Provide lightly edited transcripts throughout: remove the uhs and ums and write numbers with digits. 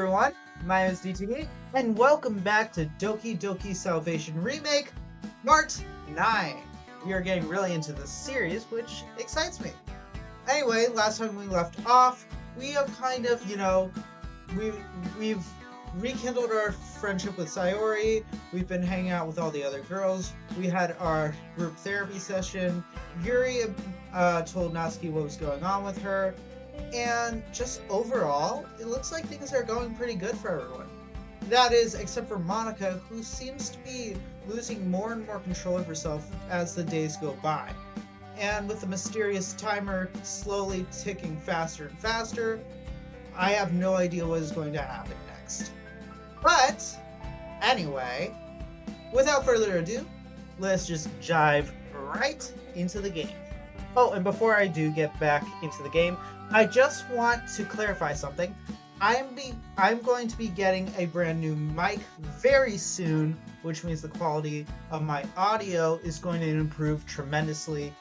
everyone, my name is DTV, and welcome back to Doki Salvation Remake, Part 9. We are getting really into this series, which excites me. Anyway, last time we left off, we have kind of, we've rekindled our friendship with Sayori, we've been hanging out with all the other girls, we had our group therapy session, Yuri told Natsuki what was going on with her, and just overall, it looks like things are going pretty good for everyone. That is, except for Monika, who seems to be losing more and more control of herself as the days go by. And with the mysterious timer slowly ticking faster and faster, I have no idea what is going to happen next. But, anyway, without further ado, let's just dive right into the game. Oh, and before I do get back into the game, I just want to clarify something. I'm going to be getting a brand new mic very soon, which means the quality of my audio is going to improve tremendously.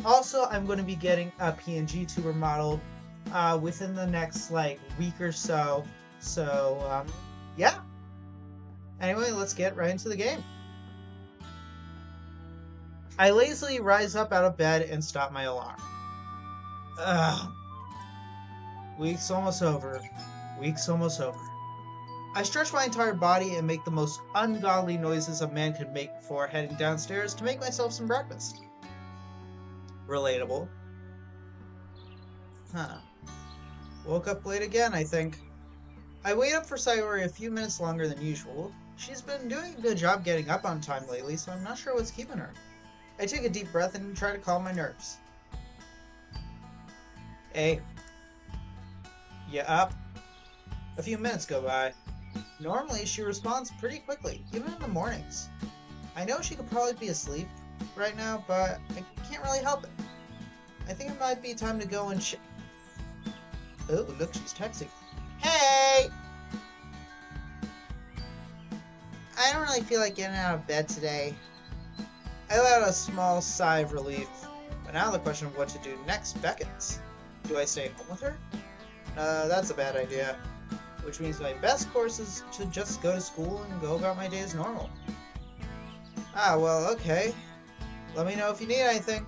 Also, I'm going to be getting a PNG tuber model within the next week or so. So, yeah. Anyway, let's get right into the game. I lazily rise up out of bed and stop my alarm. Ugh. Week's almost over. Week's almost over. I stretch my entire body and make the most ungodly noises a man could make before heading downstairs to make myself some breakfast. Relatable. Huh. Woke up late again, I think. I wait up for Sayori a few minutes longer than usual. She's been doing a good job getting up on time lately, so I'm not sure what's keeping her. I take a deep breath and try to calm my nerves. Hey. You up? A few minutes go by. Normally, she responds pretty quickly, even in the mornings. I know she could probably be asleep right now, but I can't really help it. I think it might be time to go and Oh, look, she's texting. Hey! I don't really feel like getting out of bed today. I let out a small sigh of relief, but now the question of what to do next beckons. Do I stay home with her? That's a bad idea. Which means my best course is to just go to school and go about my day as normal. Ah, well, okay. Let me know if you need anything.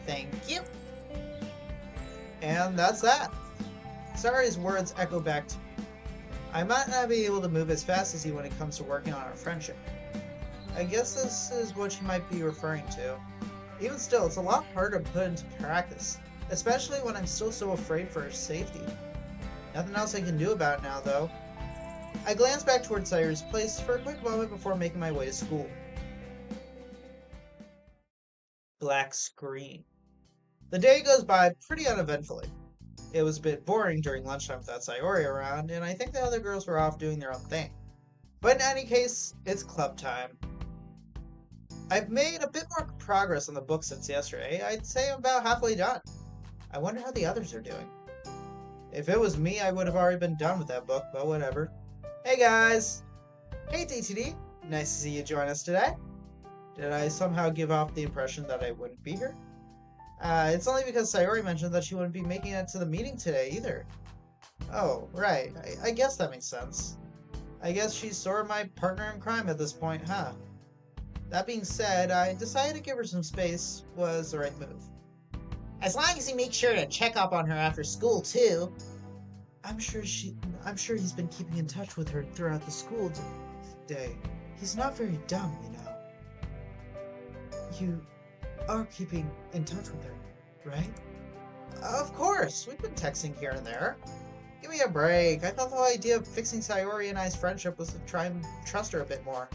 Thank you. And that's that. Sayori's words echo back to me. I might not be able to move as fast as you when it comes to working on our friendship. I guess this is what she might be referring to. Even still, it's a lot harder to put into practice, especially when I'm still so afraid for her safety. Nothing else I can do about it now, though. I glance back towards Sayori's place for a quick moment before making my way to school. Black screen. The day goes by pretty uneventfully. It was a bit boring during lunchtime without Sayori around, and I think the other girls were off doing their own thing. But in any case, it's club time. I've made a bit more progress on the book since yesterday. I'd say I'm about halfway done. I wonder how the others are doing. If it was me, I would have already been done with that book, but whatever. Hey guys! Hey DTD! Nice to see you join us today. Did I somehow give off the impression that I wouldn't be here? It's only because Sayori mentioned that she wouldn't be making it to the meeting today either. Oh, right. I guess that makes sense. I guess she's sort of my partner in crime at this point, huh? That being said, I decided to give her some space was the right move. As long as you make sure to check up on her after school, too. I'm sure he's been keeping in touch with her throughout the school day. He's not very dumb, you know. You are keeping in touch with her, right? Of course! We've been texting here and there. Give me a break. I thought the whole idea of fixing Sayori and I's friendship was to try and trust her a bit more.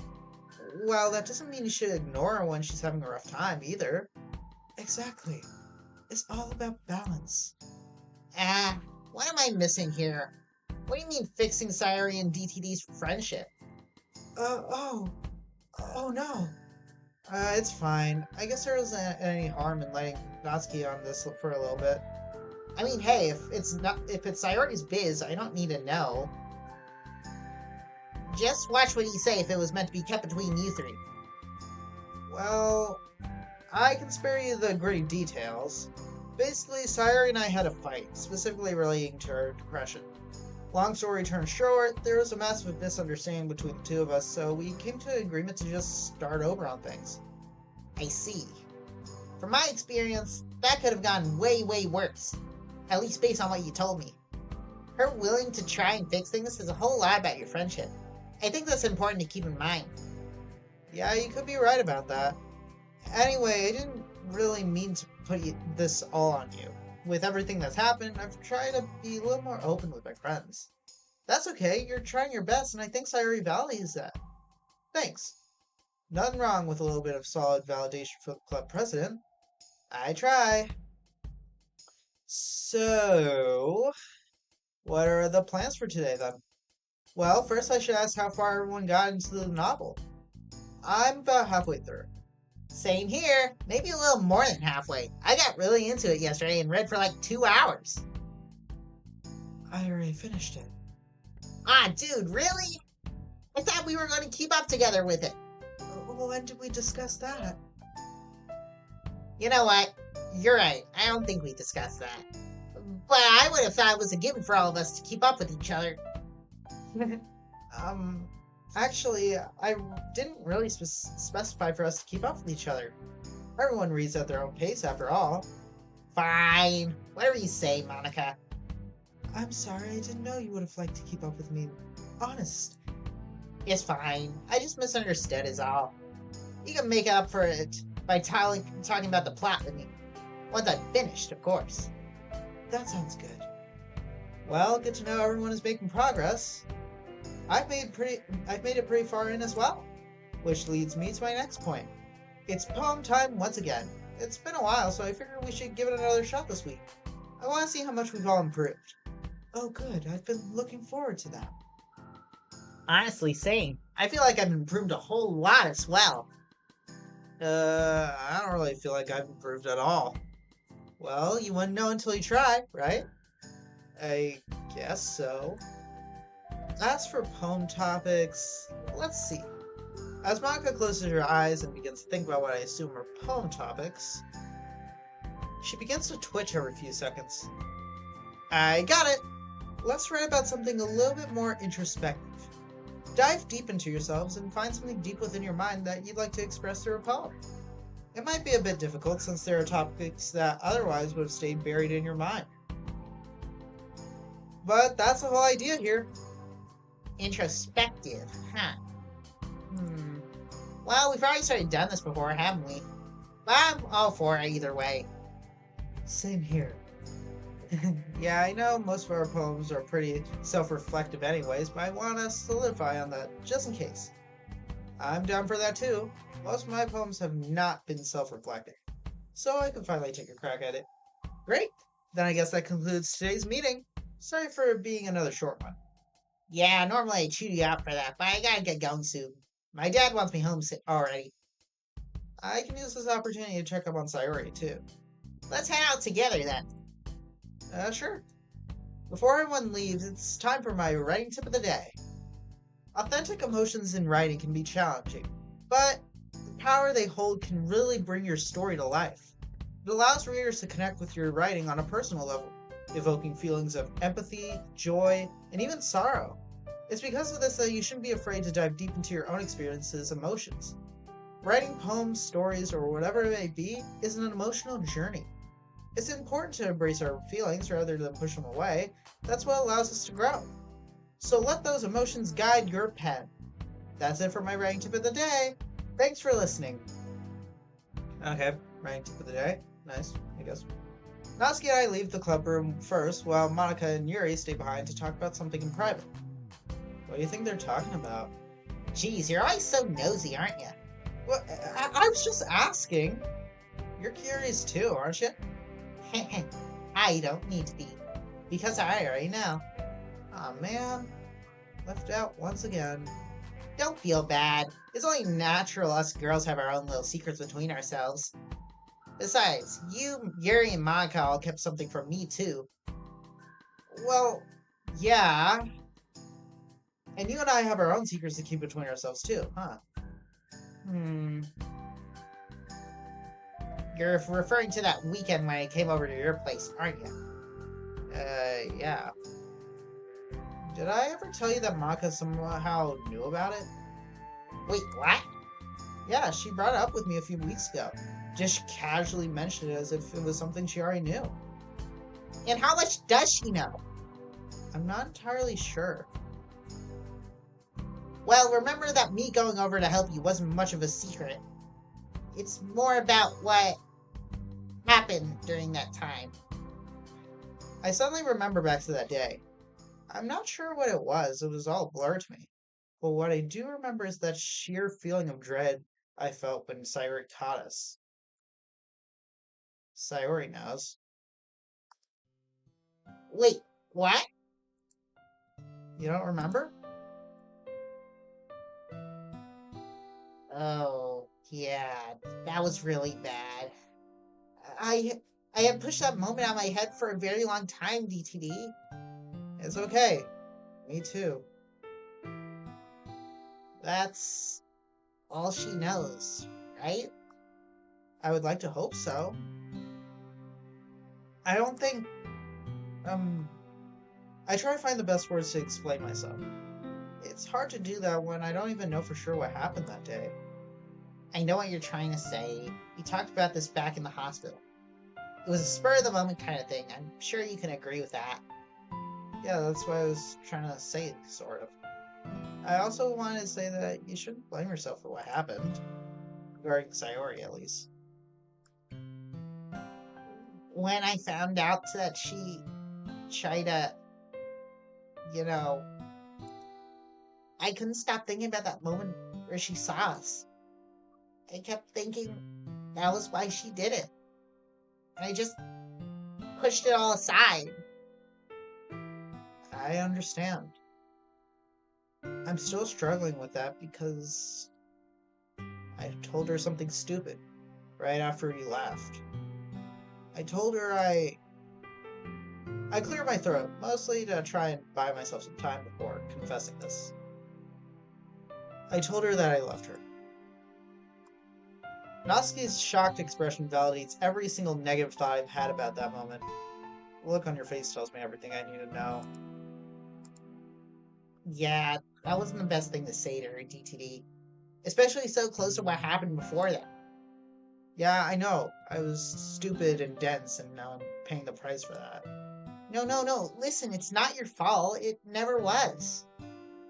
Well, that doesn't mean you should ignore her when she's having a rough time, either. Exactly. It's all about balance. What am I missing here? What do you mean fixing Sayori and DTD's friendship? Oh no. It's fine. I guess there wasn't any harm in letting Natsuki on this for a little bit. I mean, hey, if it's Sayori's biz, I don't need to know. Just watch what you say if it was meant to be kept between you three. Well, I can spare you the gritty details. Basically, Sayori and I had a fight, specifically relating to her depression. Long story turned short, there was a massive misunderstanding between the two of us, so we came to an agreement to just start over on things. I see. From my experience, that could have gone way, way worse. At least based on what you told me. Her willing to try and fix things says a whole lot about your friendship. I think that's important to keep in mind. Yeah, you could be right about that. Anyway, I didn't really mean to put this all on you. With everything that's happened, I've tried to be a little more open with my friends. That's okay, you're trying your best, and I think Sayori values that. Thanks. Nothing wrong with a little bit of solid validation for the club president. I try. So, what are the plans for today then? Well, first I should ask how far everyone got into the novel. I'm about halfway through. Same here. Maybe a little more than halfway. I got really into it yesterday and read for like 2 hours. I already finished it. Ah, dude, really? I thought we were going to keep up together with it. Well, when did we discuss that? You know what? You're right. I don't think we discussed that. But I would have thought it was a given for all of us to keep up with each other. Actually, I didn't really specify for us to keep up with each other. Everyone reads at their own pace, after all. Fine. Whatever you say, Monika. I'm sorry, I didn't know you would have liked to keep up with me. Honest. It's fine. I just misunderstood is all. You can make up for it by talking about the plot with me. Once I've finished, of course. That sounds good. Well, good to know everyone is making progress. I've made it pretty far in as well. Which leads me to my next point. It's poem time once again. It's been a while, so I figured we should give it another shot this week. I want to see how much we've all improved. Oh good, I've been looking forward to that. Honestly, same. I feel like I've improved a whole lot as well. I don't really feel like I've improved at all. Well, you wouldn't know until you try, right? I guess so. As for poem topics, let's see. As Monika closes her eyes and begins to think about what I assume are poem topics, she begins to twitch every few seconds. I got it! Let's write about something a little bit more introspective. Dive deep into yourselves and find something deep within your mind that you'd like to express through a poem. It might be a bit difficult since there are topics that otherwise would have stayed buried in your mind. But that's the whole idea here. Introspective, huh? Well, we've already started done this before, haven't we? But I'm all for it either way. Same here. Yeah, I know most of our poems are pretty self-reflective anyways, but I want to solidify on that just in case. I'm down for that too. Most of my poems have not been self-reflecting, so I can finally take a crack at it. Great! Then I guess that concludes today's meeting. Sorry for being another short one. Yeah, normally I chew you out for that, but I gotta get going soon. My dad wants me home already. I can use this opportunity to check up on Sayori too. Let's hang out together then. Sure. Before everyone leaves, it's time for my writing tip of the day. Authentic emotions in writing can be challenging, but the power they hold can really bring your story to life. It allows readers to connect with your writing on a personal level, evoking feelings of empathy, joy, and even sorrow. It's because of this that you shouldn't be afraid to dive deep into your own experiences and emotions. Writing poems, stories, or whatever it may be is an emotional journey. It's important to embrace our feelings rather than push them away. That's what allows us to grow. So let those emotions guide your pen. That's it for my writing tip of the day. Thanks for listening. Okay, writing tip of the day. Nice, I guess. Natsuki and I leave the club room first, while Monika and Yuri stay behind to talk about something in private. What do you think they're talking about? Jeez, you're always so nosy, aren't you? Well, I was just asking. You're curious too, aren't you? I don't need to be, because I already know. Aw, man. Left out once again. Don't feel bad. It's only natural us girls have our own little secrets between ourselves. Besides, you, Yuri, and Monika all kept something from me too. Well, yeah. And you and I have our own secrets to keep between ourselves too, huh? You're You're referring to that weekend when I came over to your place, aren't you? Yeah. Did I ever tell you that Monika somehow knew about it? Wait, what? Yeah, she brought it up with me a few weeks ago. Just casually mentioned it as if it was something she already knew. And how much does she know? I'm not entirely sure. Well, remember that me going over to help you wasn't much of a secret. It's more about what happened during that time. I suddenly remember back to that day. I'm not sure what it was all a blur to me. But what I do remember is that sheer feeling of dread I felt when Sayori caught us. Sayori knows. Wait, what? You don't remember? Oh, yeah, that was really bad. I I had pushed that moment out of my head for a very long time, DTD. It's okay. Me too. That's all she knows, right? I would like to hope so. I don't think. I try to find the best words to explain myself. It's hard to do that when I don't even know for sure what happened that day. I know what you're trying to say. We talked about this back in the hospital. It was a spur of the moment kind of thing. I'm sure you can agree with that. Yeah, that's what I was trying to say, sort of. I also wanted to say that you shouldn't blame yourself for what happened. Regarding Sayori, at least. When I found out that she tried to, you know, I couldn't stop thinking about that moment where she saw us. I kept thinking that was why she did it. And I just pushed it all aside. I understand. I'm still struggling with that because I told her something stupid right after we left. I told her I cleared my throat, mostly to try and buy myself some time before confessing this. I told her that I loved her. Natsuki's shocked expression validates every single negative thought I've had about that moment. The look on your face tells me everything I need to know. Yeah, that wasn't the best thing to say to her, DTD. Especially so close to what happened before that. Yeah, I know. I was stupid and dense, and now I'm paying the price for that. No. Listen, it's not your fault. It never was.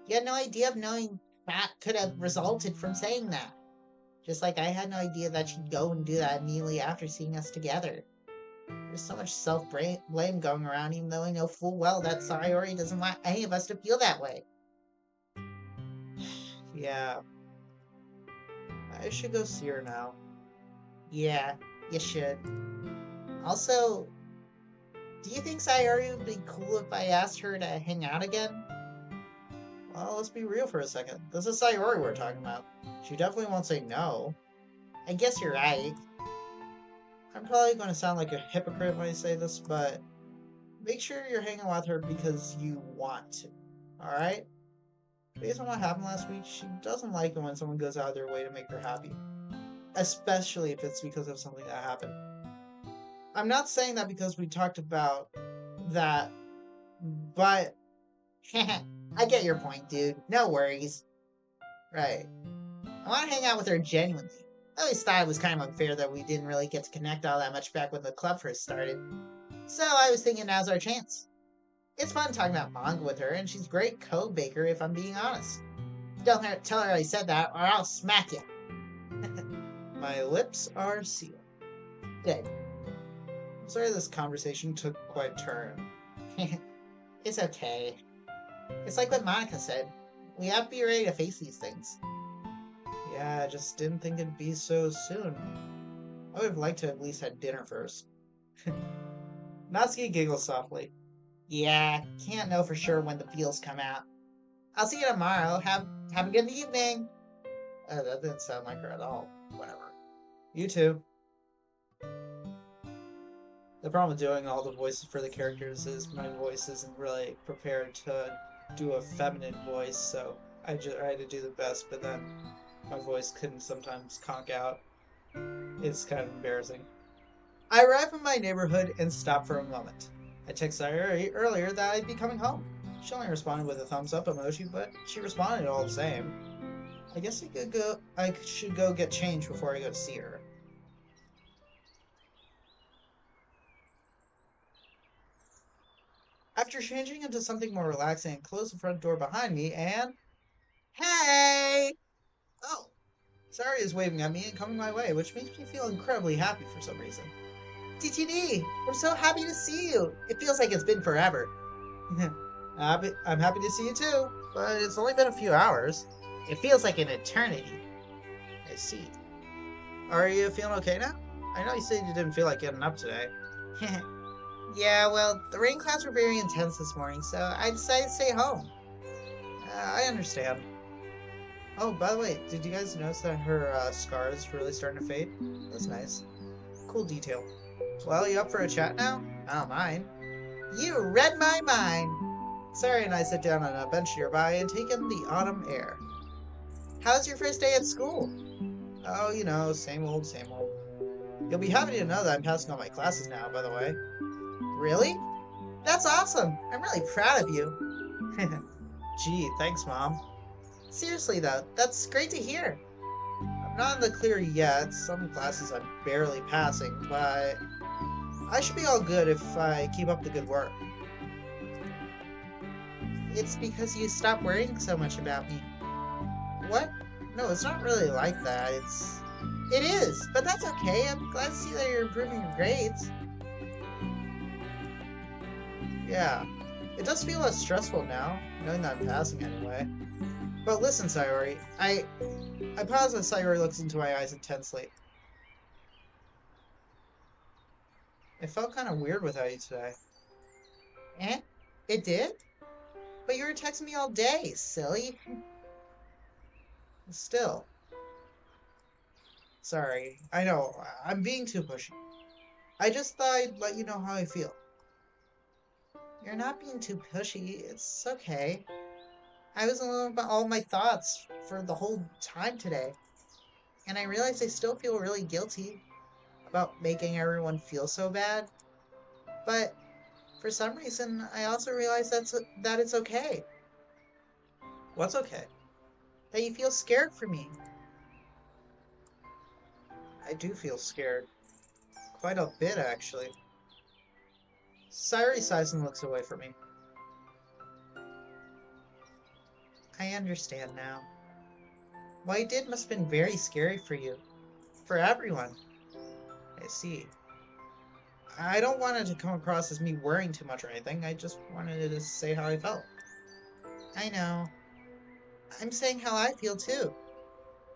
You had no idea of knowing that could have resulted from saying that. Just like I had no idea that she'd go and do that immediately after seeing us together. There's so much self-blame going around, even though I know full well that Sayori doesn't want any of us to feel that way. Yeah. I should go see her now. Yeah, you should. Also, do you think Sayori would be cool if I asked her to hang out again? Well, let's be real for a second. This is Sayori we're talking about. She definitely won't say no. I guess you're right. I'm probably going to sound like a hypocrite when I say this, but make sure you're hanging with her because you want to. Alright? Based on what happened last week, she doesn't like it when someone goes out of their way to make her happy. Especially if it's because of something that happened. I'm not saying that because we talked about that, but I get your point, dude. No worries. right. I want to hang out with her genuinely. I always thought it was kind of unfair that we didn't really get to connect all that much back when the club first started. So I was thinking now's our chance. It's fun talking about manga with her, and she's a great code baker if I'm being honest. Don't tell her I said that, or I'll smack you. My lips are sealed. Good. I'm sorry this conversation took quite a turn. It's okay. It's like what Monika said. We have to be ready to face these things. Yeah, I just didn't think it'd be so soon. I would have liked to have at least had dinner first. Natsuki giggles softly. Yeah, can't know for sure when the feels come out. I'll see you tomorrow. Have a good evening. That didn't sound like her at all. Whatever. You too. The problem with doing all the voices for the characters is my voice isn't really prepared to do a feminine voice, so I had to do the best, but then my voice couldn't sometimes conk out. It's kind of embarrassing. I arrive in my neighborhood and stop for a moment. I texted Sayori earlier that I'd be coming home. She only responded with a thumbs up emoji, but she responded all the same. I guess I should go get changed before I go to see her. After changing into something more relaxing, I close the front door behind me and hey! Oh, Sayori is waving at me and coming my way, which makes me feel incredibly happy for some reason. TTD, I'm so happy to see you. It feels like it's been forever. I'm happy to see you too, but it's only been a few hours. It feels like an eternity. I see. Are you feeling okay now? I know you said you didn't feel like getting up today. Yeah, well, the rain clouds were very intense this morning, so I decided to stay home. I understand. Oh, by the way, did you guys notice that her scar is really starting to fade? That's nice. Cool detail. Well, you up for a chat now? I don't mind. You read my mind. Sayori and I sit down on a bench nearby and take in the autumn air. How's your first day at school? Oh, you know, same old, same old. You'll be happy to know that I'm passing all my classes now, by the way. Really? That's awesome. I'm really proud of you. Gee, thanks, Mom. Seriously, though, that's great to hear. I'm not in the clear yet. Some classes I'm barely passing, but I should be all good if I keep up the good work. It's because you stopped worrying so much about me. What? No, it's not really like that. It is, but that's okay. I'm glad to see that you're improving your grades. Yeah. It does feel less stressful now, knowing that I'm passing anyway. But listen, Sayori, I pause as Sayori looks into my eyes intensely. It felt kind of weird without you today. Eh? It did? But you were texting me all day, silly. Still. Sorry. I know, I'm being too pushy. I just thought I'd let you know how I feel. You're not being too pushy. It's okay. I was alone about all my thoughts for the whole time today. And I realized I still feel really guilty about making everyone feel so bad. But for some reason, I also realized that it's okay. What's okay? That you feel scared for me. I do feel scared. Quite a bit, actually. Sayori sighs and looks away from me. I understand now. What I did must have been very scary for you. For everyone. I see. I don't want it to come across as me worrying too much or anything. I just wanted to say how I felt. I know. I'm saying how I feel too.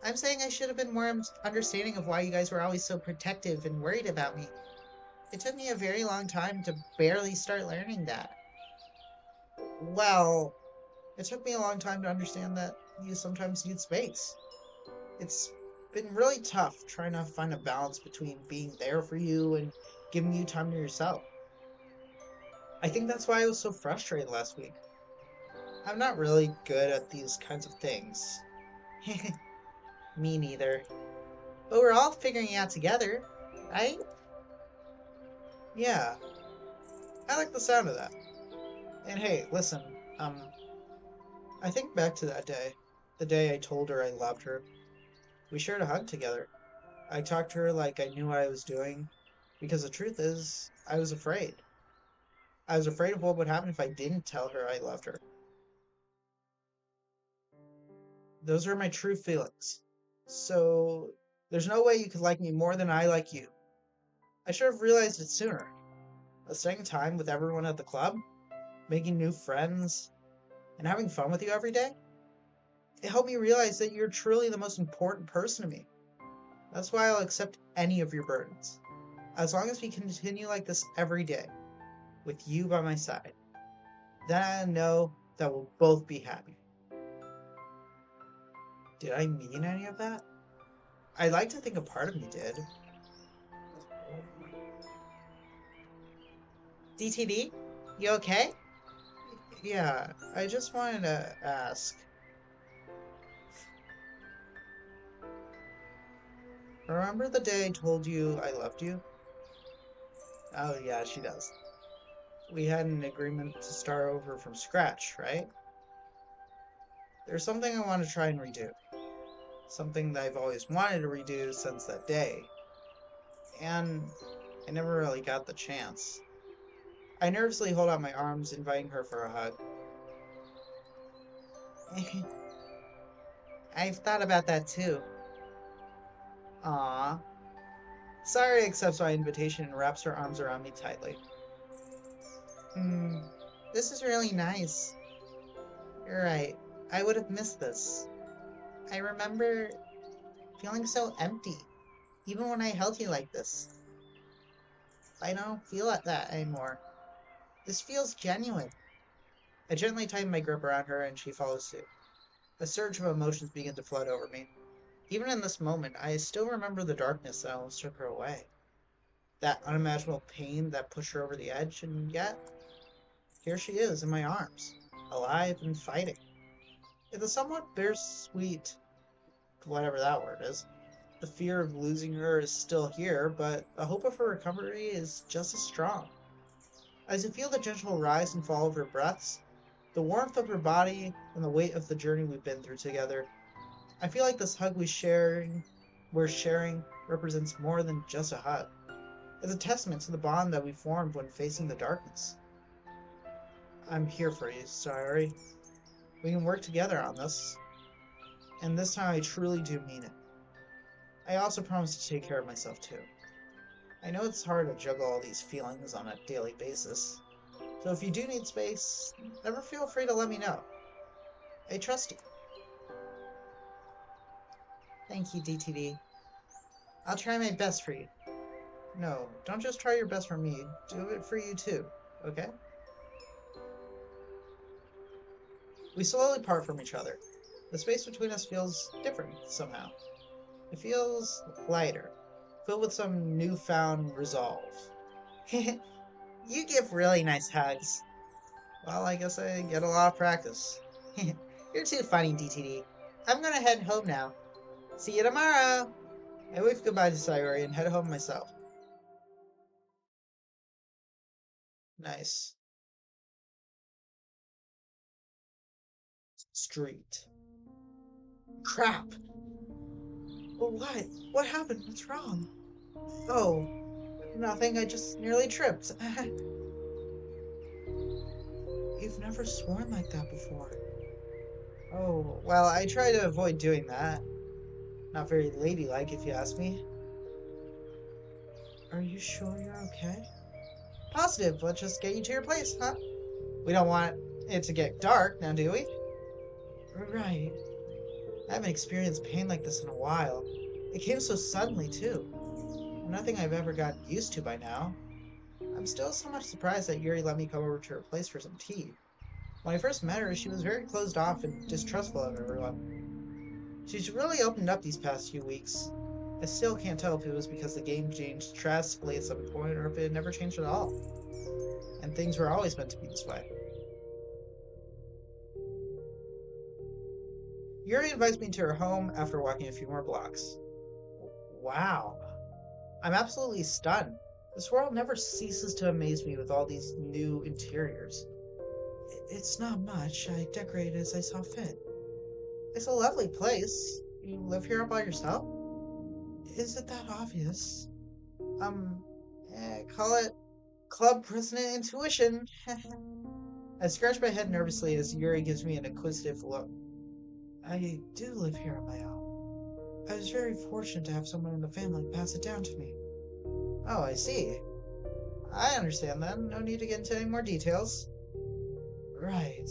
I'm saying I should have been more understanding of why you guys were always so protective and worried about me. It took me a very long time to barely start learning that. Well, it took me a long time to understand that you sometimes need space. It's been really tough trying to find a balance between being there for you and giving you time to yourself. I think that's why I was so frustrated last week. I'm not really good at these kinds of things. Me neither. But we're all figuring it out together, right? Yeah, I like the sound of that. And hey, listen, I think back to that day. The day I told her I loved her. We shared a hug together. I talked to her like I knew what I was doing, because the truth is, I was afraid. I was afraid of what would happen if I didn't tell her I loved her. Those are my true feelings. So, there's no way you could like me more than I like you. I should have realized it sooner. Spending time with everyone at the club, making new friends, and having fun with you every day, it helped me realize that you're truly the most important person to me. That's why I'll accept any of your burdens. As long as we continue like this every day, with you by my side, then I know that we'll both be happy. Did I mean any of that? I'd like to think a part of me did. DTD? You okay? Yeah, I just wanted to ask. Remember the day I told you I loved you? Oh, yeah, she does. We had an agreement to start over from scratch, right? There's something I want to try and redo. Something that I've always wanted to redo since that day. And I never really got the chance. I nervously hold out my arms, inviting her for a hug. I've thought about that too. Aww. Sayori accepts my invitation and wraps her arms around me tightly. Hmm, this is really nice. You're right. I would have missed this. I remember feeling so empty, even when I held you like this. I don't feel like that anymore. This feels genuine. I gently tighten my grip around her and she follows suit. A surge of emotions begin to flood over me. Even in this moment, I still remember the darkness that almost took her away. That unimaginable pain that pushed her over the edge, and yet, here she is in my arms, alive and fighting. It's a somewhat bittersweet, whatever that word is. The fear of losing her is still here, but the hope of her recovery is just as strong. As I feel the gentle rise and fall of her breaths, the warmth of her body, and the weight of the journey we've been through together, I feel like this hug we're sharing represents more than just a hug. It's a testament to the bond that we formed when facing the darkness. I'm here for you, Sayori. We can work together on this. And this time I truly do mean it. I also promise to take care of myself too. I know it's hard to juggle all these feelings on a daily basis. So if you do need space, never feel free to let me know. I trust you. Thank you, DTD. I'll try my best for you. No, don't just try your best for me. Do it for you too, okay? We slowly part from each other. The space between us feels different somehow. It feels lighter, filled with some newfound resolve. You give really nice hugs. Well, I guess I get a lot of practice. You're too funny, DTD. I'm gonna head home now. See you tomorrow. I wave goodbye to Sayori and head home myself. Nice. Street. Crap! What? What happened? What's wrong? Oh, nothing. I just nearly tripped. You've never sworn like that before. Oh, well, I try to avoid doing that. Not very ladylike, if you ask me. Are you sure you're okay? Positive. Let's just get you to your place, huh? We don't want it to get dark, now do we? Right. I haven't experienced pain like this in a while. It came so suddenly, too. Nothing I've ever gotten used to by now. I'm still so much surprised that Yuri let me come over to her place for some tea. When I first met her, she was very closed off and distrustful of everyone. She's really opened up these past few weeks. I still can't tell if it was because the game changed drastically at some point or if it never changed at all. And things were always meant to be this way. Yuri invites me to her home after walking a few more blocks. Wow. I'm absolutely stunned. This world never ceases to amaze me with all these new interiors. It's not much. I decorated as I saw fit. It's a lovely place. You live here all by yourself? Is it that obvious? Um, call it Club President Intuition. I scratch my head nervously as Yuri gives me an inquisitive look. I do live here on my own. I was very fortunate to have someone in the family pass it down to me. Oh, I see. I understand then. No need to get into any more details. Right.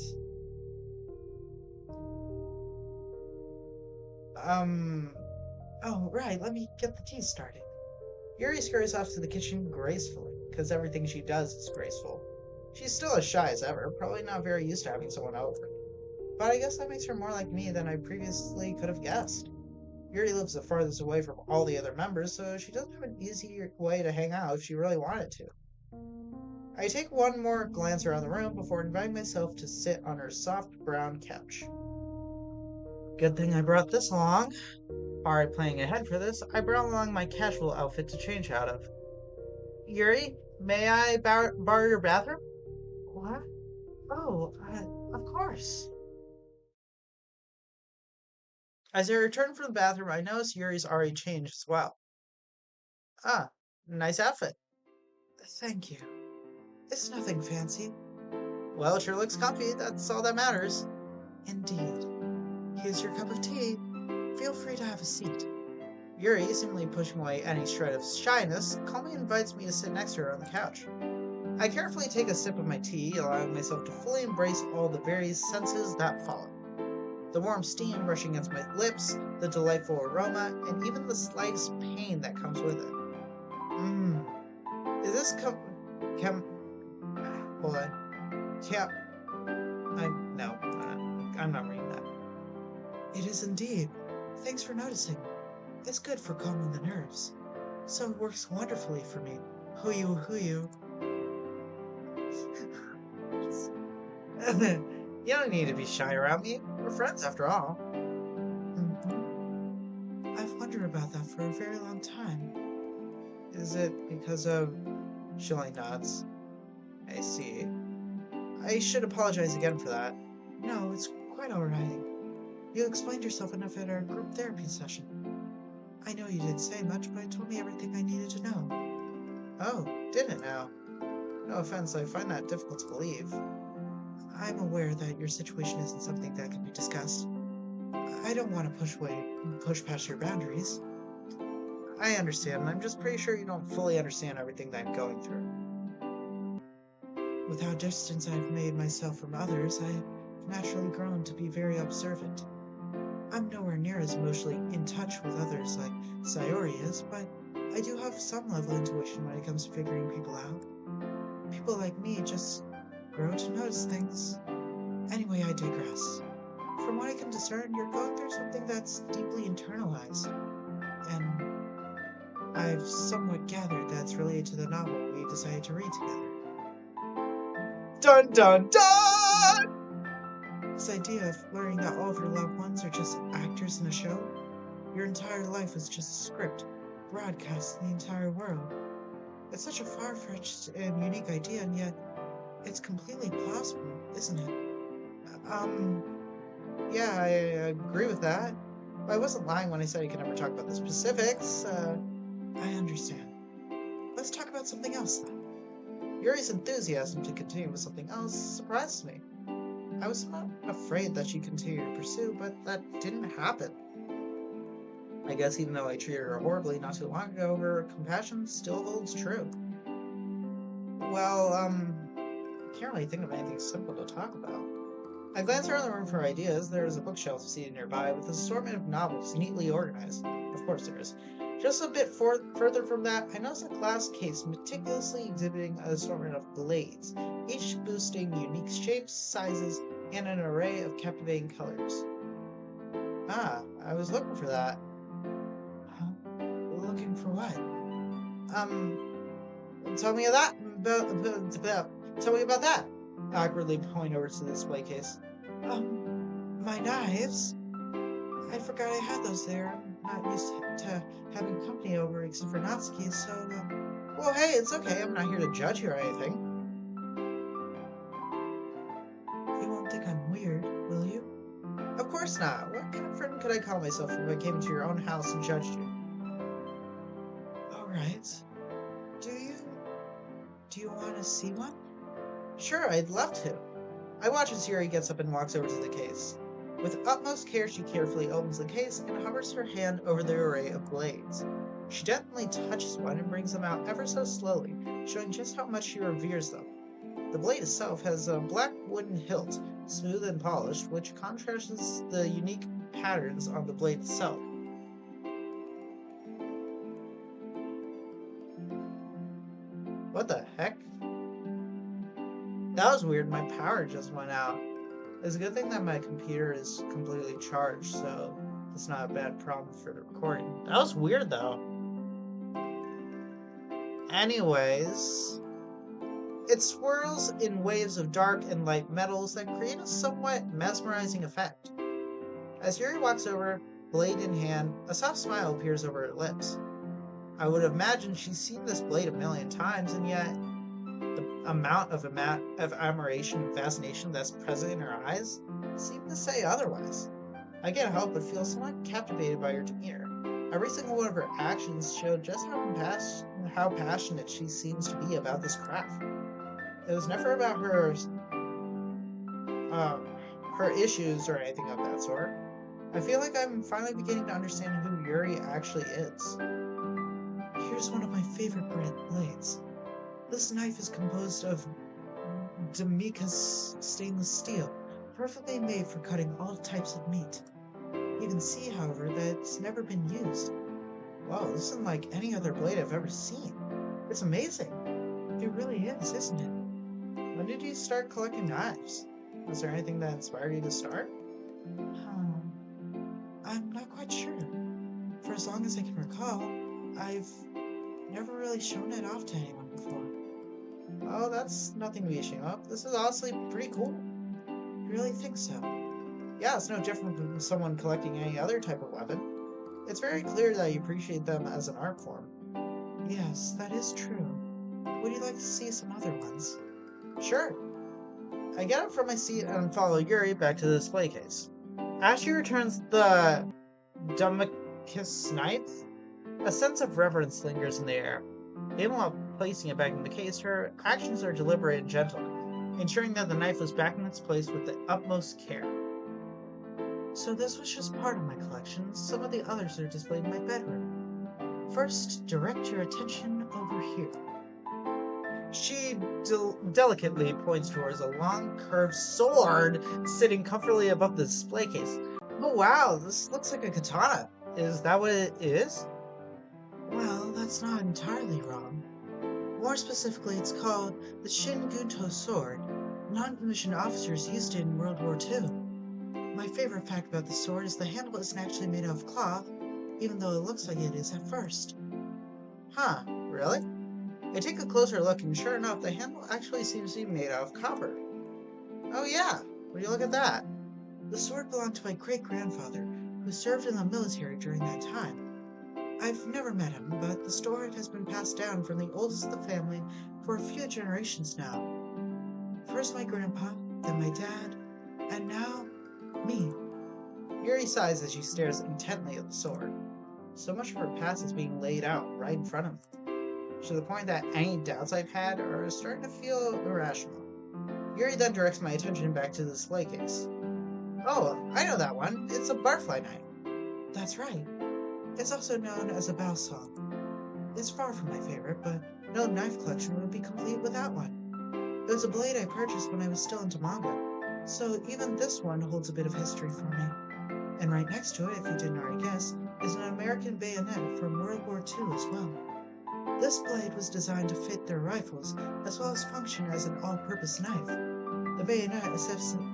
Um. Oh, right. Let me get the tea started. Yuri scurries off to the kitchen gracefully, because everything she does is graceful. She's still as shy as ever, probably not very used to having someone over. But I guess that makes her more like me than I previously could have guessed. Yuri lives the farthest away from all the other members, so she doesn't have an easy way to hang out if she really wanted to. I take one more glance around the room before inviting myself to sit on her soft brown couch. Good thing I brought this along. Alright, planning ahead for this, I brought along my casual outfit to change out of. Yuri, May I borrow your bathroom? What? Oh, of course. As I return from the bathroom, I notice Yuri's already changed as well. Ah, nice outfit. Thank you. It's nothing fancy. Well, it sure looks comfy. That's all that matters. Indeed. Here's your cup of tea. Feel free to have a seat. Yuri, seemingly pushing away any shred of shyness, calmly invites me to sit next to her on the couch. I carefully take a sip of my tea, allowing myself to fully embrace all the various senses that follow. The warm steam brushing against my lips, the delightful aroma, and even the slightest pain that comes with it. Mmm. Is this hold on. Yeah. No. I'm not reading that. It is indeed. Thanks for noticing. It's good for calming the nerves. So it works wonderfully for me. Hoo you. You don't need to be shy around me. We're friends after all. I've wondered about that for a very long time. Is it because of... She only nods. I see. I should apologize again for that. No, it's quite alright. You explained yourself enough at our group therapy session. I know you didn't say much, but it told me everything I needed to know. Oh, did it now? No offense, I find that difficult to believe. I'm aware that your situation isn't something that can be discussed. I don't want to push past your boundaries. I understand. I'm just pretty sure you don't fully understand everything that I'm going through. With how distant I've made myself from others, I've naturally grown to be very observant. I'm nowhere near as emotionally in touch with others like Sayori is, but I do have some level of intuition when it comes to figuring people out. People like me just grow to notice things. Anyway, I digress. From what I can discern, you're going through something that's deeply internalized, and I've somewhat gathered that's related to the novel we decided to read together. Dun dun dun! This idea of learning that all of your loved ones are just actors in a show, your entire life is just a script, broadcast to the entire world. It's such a far-fetched and unique idea, and yet it's completely plausible, isn't it? Yeah, I agree with that. I wasn't lying when I said I could never talk about the specifics. I understand. Let's talk about something else, then. Yuri's enthusiasm to continue with something else surprised me. I was not afraid that she'd continue to pursue, but that didn't happen. I guess even though I treated her horribly not too long ago, her compassion still holds true. Well, I can't really think of anything simple to talk about. I glance around the room for ideas. There is a bookshelf seated nearby with an assortment of novels neatly organized. Of course there is. Just a bit further from that, I notice a glass case meticulously exhibiting an assortment of blades, each boasting unique shapes, sizes, and an array of captivating colors. Ah, I was looking for that. Huh? Looking for what? Tell me tell me about that. Awkwardly point over to the display case. My knives? I forgot I had those there. I'm not used to having company over except for Natsuki, so, Well, hey, it's okay. I'm not here to judge you or anything. You won't think I'm weird, will you? Of course not. What kind of friend could I call myself if I came into your own house and judged you? Alright. Do you want to see one? Sure, I'd love to. I watch as Yuri gets up and walks over to the case. With utmost care, she carefully opens the case and hovers her hand over the array of blades. She gently touches one and brings them out ever so slowly, showing just how much she reveres them. The blade itself has a black wooden hilt, smooth and polished, which contrasts the unique patterns on the blade itself. What the heck? That was weird, my power just went out. It's a good thing that my computer is completely charged, so it's not a bad problem for the recording. That was weird, though. Anyways, it swirls in waves of dark and light metals that create a somewhat mesmerizing effect. As Yuri walks over, blade in hand, a soft smile appears over her lips. I would imagine she's seen this blade a million times, and yet amount of admiration and fascination that's present in her eyes seem to say otherwise. I can't help but feel somewhat captivated by her demeanor. Every single one of her actions showed just how passionate she seems to be about this craft. It was never about uh, her issues or anything of that sort. I feel like I'm finally beginning to understand who Yuri actually is. Here's one of my favorite blades. This knife is composed of Domika's stainless steel, perfectly made for cutting all types of meat. You can see, however, that it's never been used. Wow, this isn't like any other blade I've ever seen. It's amazing. It really is, isn't it? When did you start collecting knives? Was there anything that inspired you to start? I'm not quite sure. For as long as I can recall, I've never really shown it off to anyone before. Oh, that's nothing to be ashamed of. This is honestly pretty cool. You really think so? Yeah, it's no different from someone collecting any other type of weapon. It's very clear that you appreciate them as an art form. Yes, that is true. Would you like to see some other ones? Sure. I get up from my seat and follow Yuri back to the display case. As she returns the Domicus knife, a sense of reverence lingers in the air. Even while placing it back in the case, her actions are deliberate and gentle, ensuring that the knife was back in its place with the utmost care. So this was just part of my collection. Some of the others are displayed in my bedroom. First, direct your attention over here. She delicately points towards a long, curved sword sitting comfortably above the display case. Oh wow, this looks like a katana. Is that what it is? Well, that's not entirely wrong. More specifically, it's called the Shingunto sword. Non-commissioned officers used it in World War II. My favorite fact about the sword is the handle isn't actually made out of cloth, even though it looks like it is at first. Huh, really? I take a closer look, and sure enough, the handle actually seems to be made out of copper. Oh yeah, would you look at that? The sword belonged to my great-grandfather, who served in the military during that time. I've never met him, but the story has been passed down from the oldest of the family for a few generations now. First my grandpa, then my dad, and now me. Yuri sighs as she stares intently at the sword. So much of her past is being laid out right in front of her, to the point that any doubts I've had are starting to feel irrational. Yuri then directs my attention back to the display case. Oh, I know that one. It's a butterfly knife. That's right. It's also known as a bow song. It's far from my favorite, but no knife collection would be complete without one. It was a blade I purchased when I was still into manga, so even this one holds a bit of history for me. And right next to it, if you didn't already guess, is an American bayonet from World War II as well. This blade was designed to fit their rifles, as well as function as an all-purpose knife. The bayonet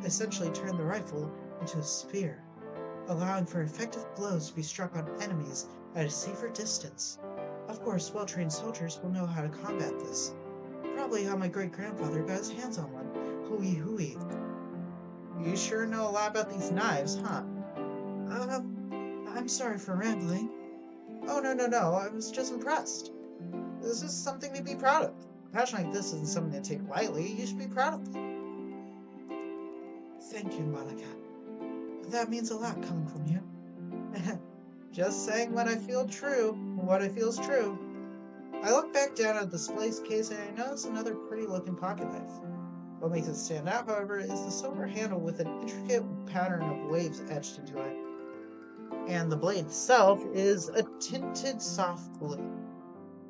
essentially turned the rifle into a spear, allowing for effective blows to be struck on enemies at a safer distance. Of course, well-trained soldiers will know how to combat this. Probably how my great-grandfather got his hands on one. Hooey hooey. You sure know a lot about these knives, huh? I'm sorry for rambling. Oh, no, I was just impressed. This is something to be proud of. A passion like this isn't something to take lightly. You should be proud of it. Thank you, Monika. That means a lot coming from you. Just saying what I feel's true. I look back down at the display case and I notice another pretty looking pocket knife. What makes it stand out, however, is the silver handle with an intricate pattern of waves etched into it. And the blade itself is a tinted soft blue.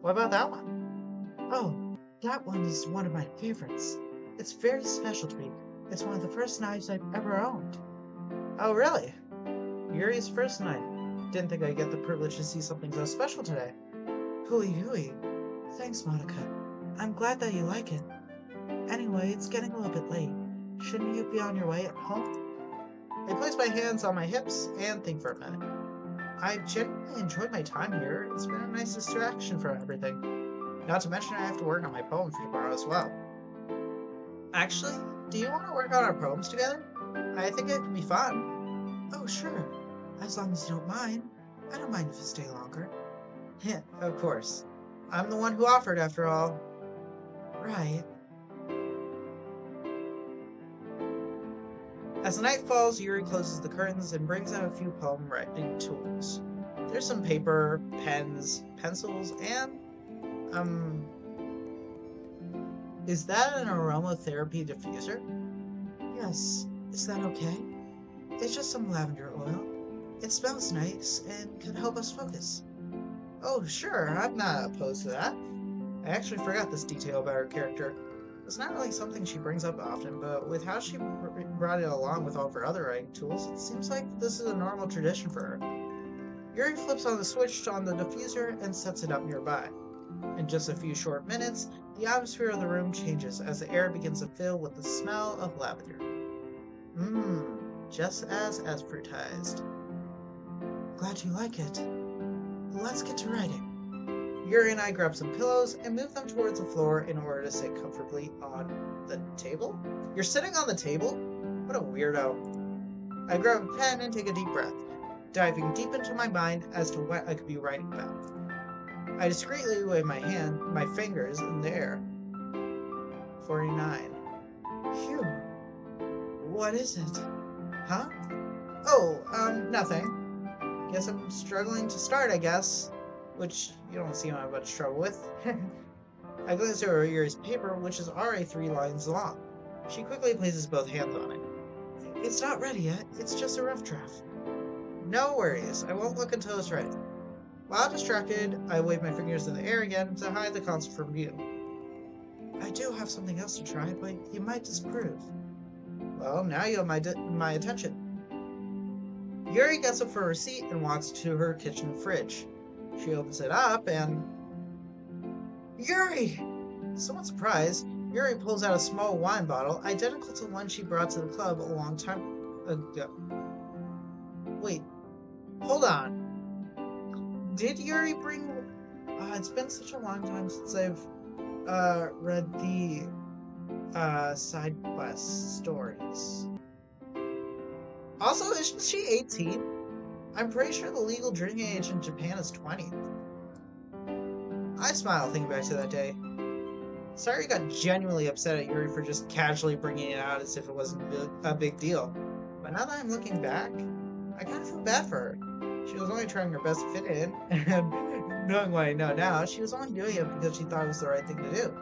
What about that one? Oh, that one is one of my favorites. It's very special to me. It's one of the first knives I've ever owned. Oh, really? Yuri's first knife. Didn't think I'd get the privilege to see something so special today. Hooey. Thanks, Monika. I'm glad that you like it. Anyway, it's getting a little bit late. Shouldn't you be on your way at home? I place my hands on my hips and think for a minute. I genuinely enjoyed my time here. It's been a nice distraction from everything. Not to mention I have to work on my poem for tomorrow as well. Actually, do you want to work on our poems together? I think it can be fun. Oh, sure. As long as you don't mind. I don't mind if you stay longer. Yeah, of course. I'm the one who offered, after all. Right. As the night falls, Yuri closes the curtains and brings out a few poem writing tools. There's some paper, pens, pencils, and, is that an aromatherapy diffuser? Yes, is that okay? It's just some lavender oil. It smells nice and can help us focus. Oh, sure, I'm not opposed to that. I actually forgot this detail about her character. It's not really something she brings up often, but with how she brought it along with all of her other writing tools, it seems like this is a normal tradition for her. Yuri flips on the switch on the diffuser and sets it up nearby. In just a few short minutes, the atmosphere of the room changes as the air begins to fill with the smell of lavender. Just as advertised. Glad you like it. Let's get to writing. Yuri and I grab some pillows and move them towards the floor in order to sit comfortably on the table. You're sitting on the table? What a weirdo. I grab a pen and take a deep breath, diving deep into my mind as to what I could be writing about. I discreetly wave my fingers in the air. 49. Phew. What is it? Huh? Oh, nothing. Guess I'm struggling to start, I guess. Which you don't seem to have much trouble with. I glance over Yuri's paper, which is already 3 lines long. She quickly places both hands on it. It's not ready yet. It's just a rough draft. No worries. I won't look until it's ready. While distracted, I wave my fingers in the air again to hide the concept from view. I do have something else to try, but you might disapprove. Well, now you have my attention. Yuri gets up for her seat and walks to her kitchen fridge. She opens it up and... Yuri! Somewhat surprised, Yuri pulls out a small wine bottle identical to one she brought to the club a long time ago. Wait, hold on. Did Yuri bring... it's been such a long time since I've read the side quest stories. Also, isn't she 18? I'm pretty sure the legal drinking age in Japan is 20. I smile thinking back to that day. Sorry, got genuinely upset at Yuri for just casually bringing it out as if it wasn't a big deal. But now that I'm looking back, I kind of feel bad for her. She was only trying her best to fit in, and knowing what I know now, she was only doing it because she thought it was the right thing to do.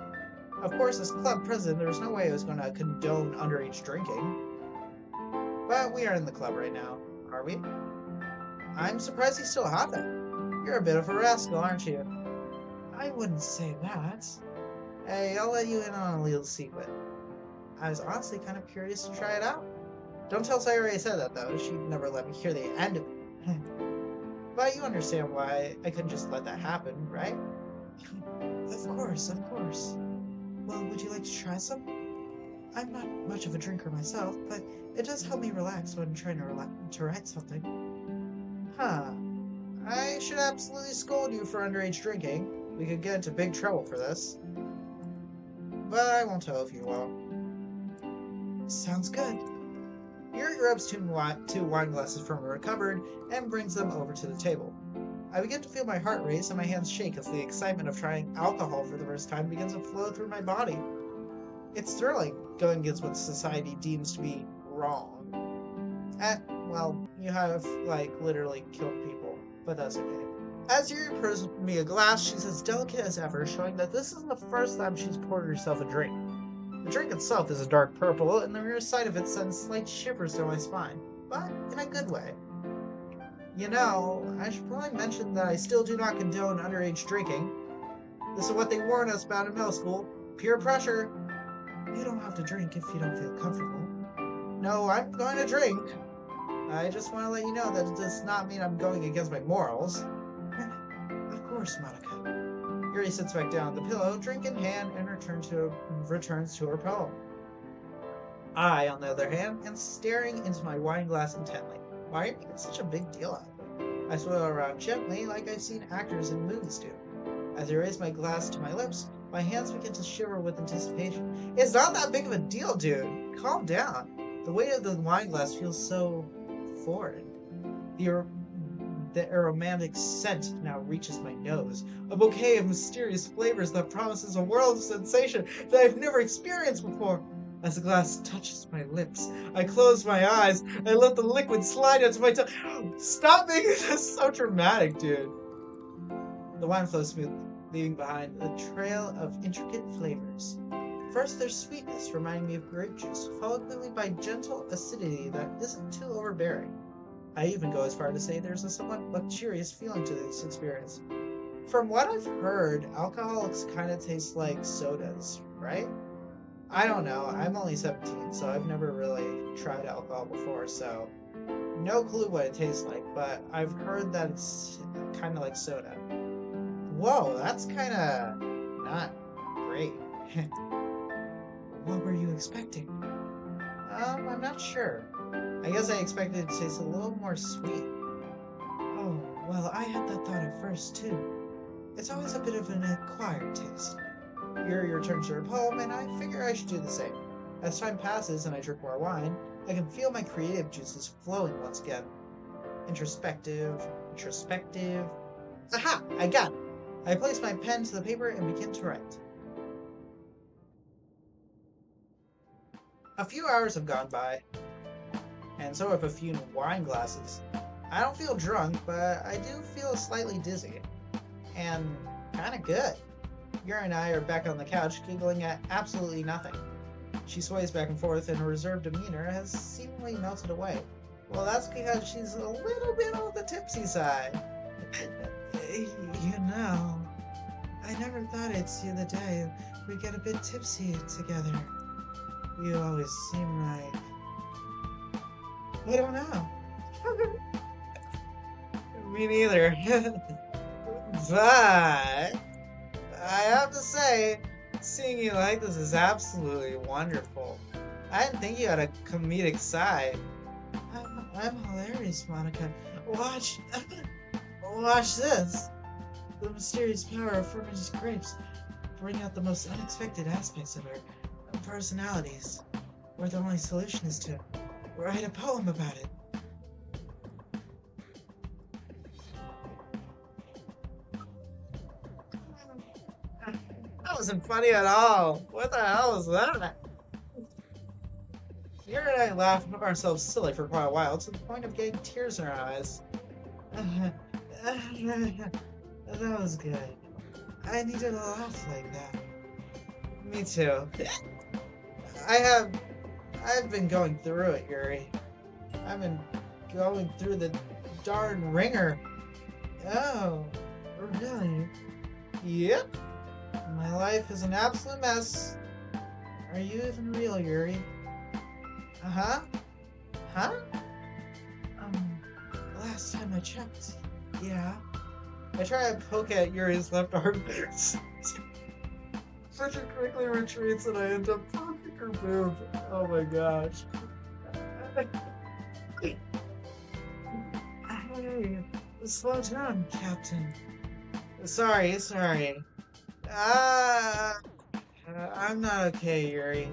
Of course, as club president, there was no way I was going to condone underage drinking. But we are in the club right now, are we? I'm surprised you still have it. You're a bit of a rascal, aren't you? I wouldn't say that. Hey, I'll let you in on a little secret. I was honestly kind of curious to try it out. Don't tell Sayori I said that, though. She'd never let me hear the end of it. But you understand why I couldn't just let that happen, right? Of course, of course. Well, would you like to try some? I'm not much of a drinker myself, but it does help me relax when trying to write something. Huh. I should absolutely scold you for underage drinking. We could get into big trouble for this. But I won't tell if you won't. Sounds good. Yuri grabs two wine glasses from her cupboard and brings them over to the table. I begin to feel my heart race and my hands shake as the excitement of trying alcohol for the first time begins to flow through my body. It's thrilling, going against what society deems to be wrong. Well, you have, literally killed people, but that's okay. As Yuri pours me a glass, she's as delicate as ever, showing that this isn't the first time she's poured herself a drink. The drink itself is a dark purple, and the mere sight of it sends slight shivers down my spine, but in a good way. You know, I should probably mention that I still do not condone underage drinking. This is what they warned us about in middle school. Peer pressure. You don't have to drink if you don't feel comfortable. No, I'm going to drink. I just want to let you know that it does not mean I'm going against my morals. Of course, Monika. Yuri sits back down on the pillow, drink in hand, and returns to her poem. I, on the other hand, am staring into my wine glass intently. Why are you making such a big deal out of it? I swirl around gently, like I've seen actors in movies do. As I raise my glass to my lips, my hands begin to shiver with anticipation. It's not that big of a deal, dude. Calm down. The weight of the wine glass feels so foreign. The aromatic scent now reaches my nose. A bouquet of mysterious flavors that promises a world of sensation that I've never experienced before. As the glass touches my lips, I close my eyes and let the liquid slide onto my tongue. Stop making this so dramatic, dude. The wine flows smoothly, leaving behind a trail of intricate flavors. First, there's sweetness, reminding me of grape juice, followed quickly by gentle acidity that isn't too overbearing. I even go as far to say there's a somewhat luxurious feeling to this experience. From what I've heard, alcoholics kind of taste like sodas, right? I don't know. I'm only 17, so I've never really tried alcohol before, so no clue what it tastes like, but I've heard that it's kind of like soda. Whoa, that's kind of not great. What were you expecting? I'm not sure. I guess I expected it to taste a little more sweet. Oh, well, I had that thought at first, too. It's always a bit of an acquired taste. Yuri returns to her poem, and I figure I should do the same. As time passes and I drink more wine, I can feel my creative juices flowing once again. Introspective. Aha! I got it! I place my pen to the paper and begin to write. A few hours have gone by, and so have a few wine glasses. I don't feel drunk, but I do feel slightly dizzy. And kinda good. Yuri and I are back on the couch, giggling at absolutely nothing. She sways back and forth, and her reserved demeanor has seemingly melted away. Well, that's because she's a little bit on the tipsy side. You know, I never thought I'd see the day we get a bit tipsy together. You always seem like... I don't know. Me neither. But I have to say, seeing you like this is absolutely wonderful. I didn't think you had a comedic side. I'm hilarious, Monika. Watch this. The mysterious power of fermented grapes bring out the most unexpected aspects of our personalities. Where the only solution is to write a poem about it. That wasn't funny at all. What the hell was that? Yuri and I laughed ourselves silly for quite a while, to the point of getting tears in our eyes. That was good. I needed a laugh like that. Me too. I've been going through it, Yuri. I've been going through the darn ringer. Oh, really? Yep. My life is an absolute mess. Are you even real, Yuri? Uh-huh. Huh? Last time I checked, yeah. I try to poke at Yuri's left arm. Richard quickly retreats and I end up poking her boob. Oh my gosh. Hey, slow down, Captain. Sorry. I'm not okay, Yuri.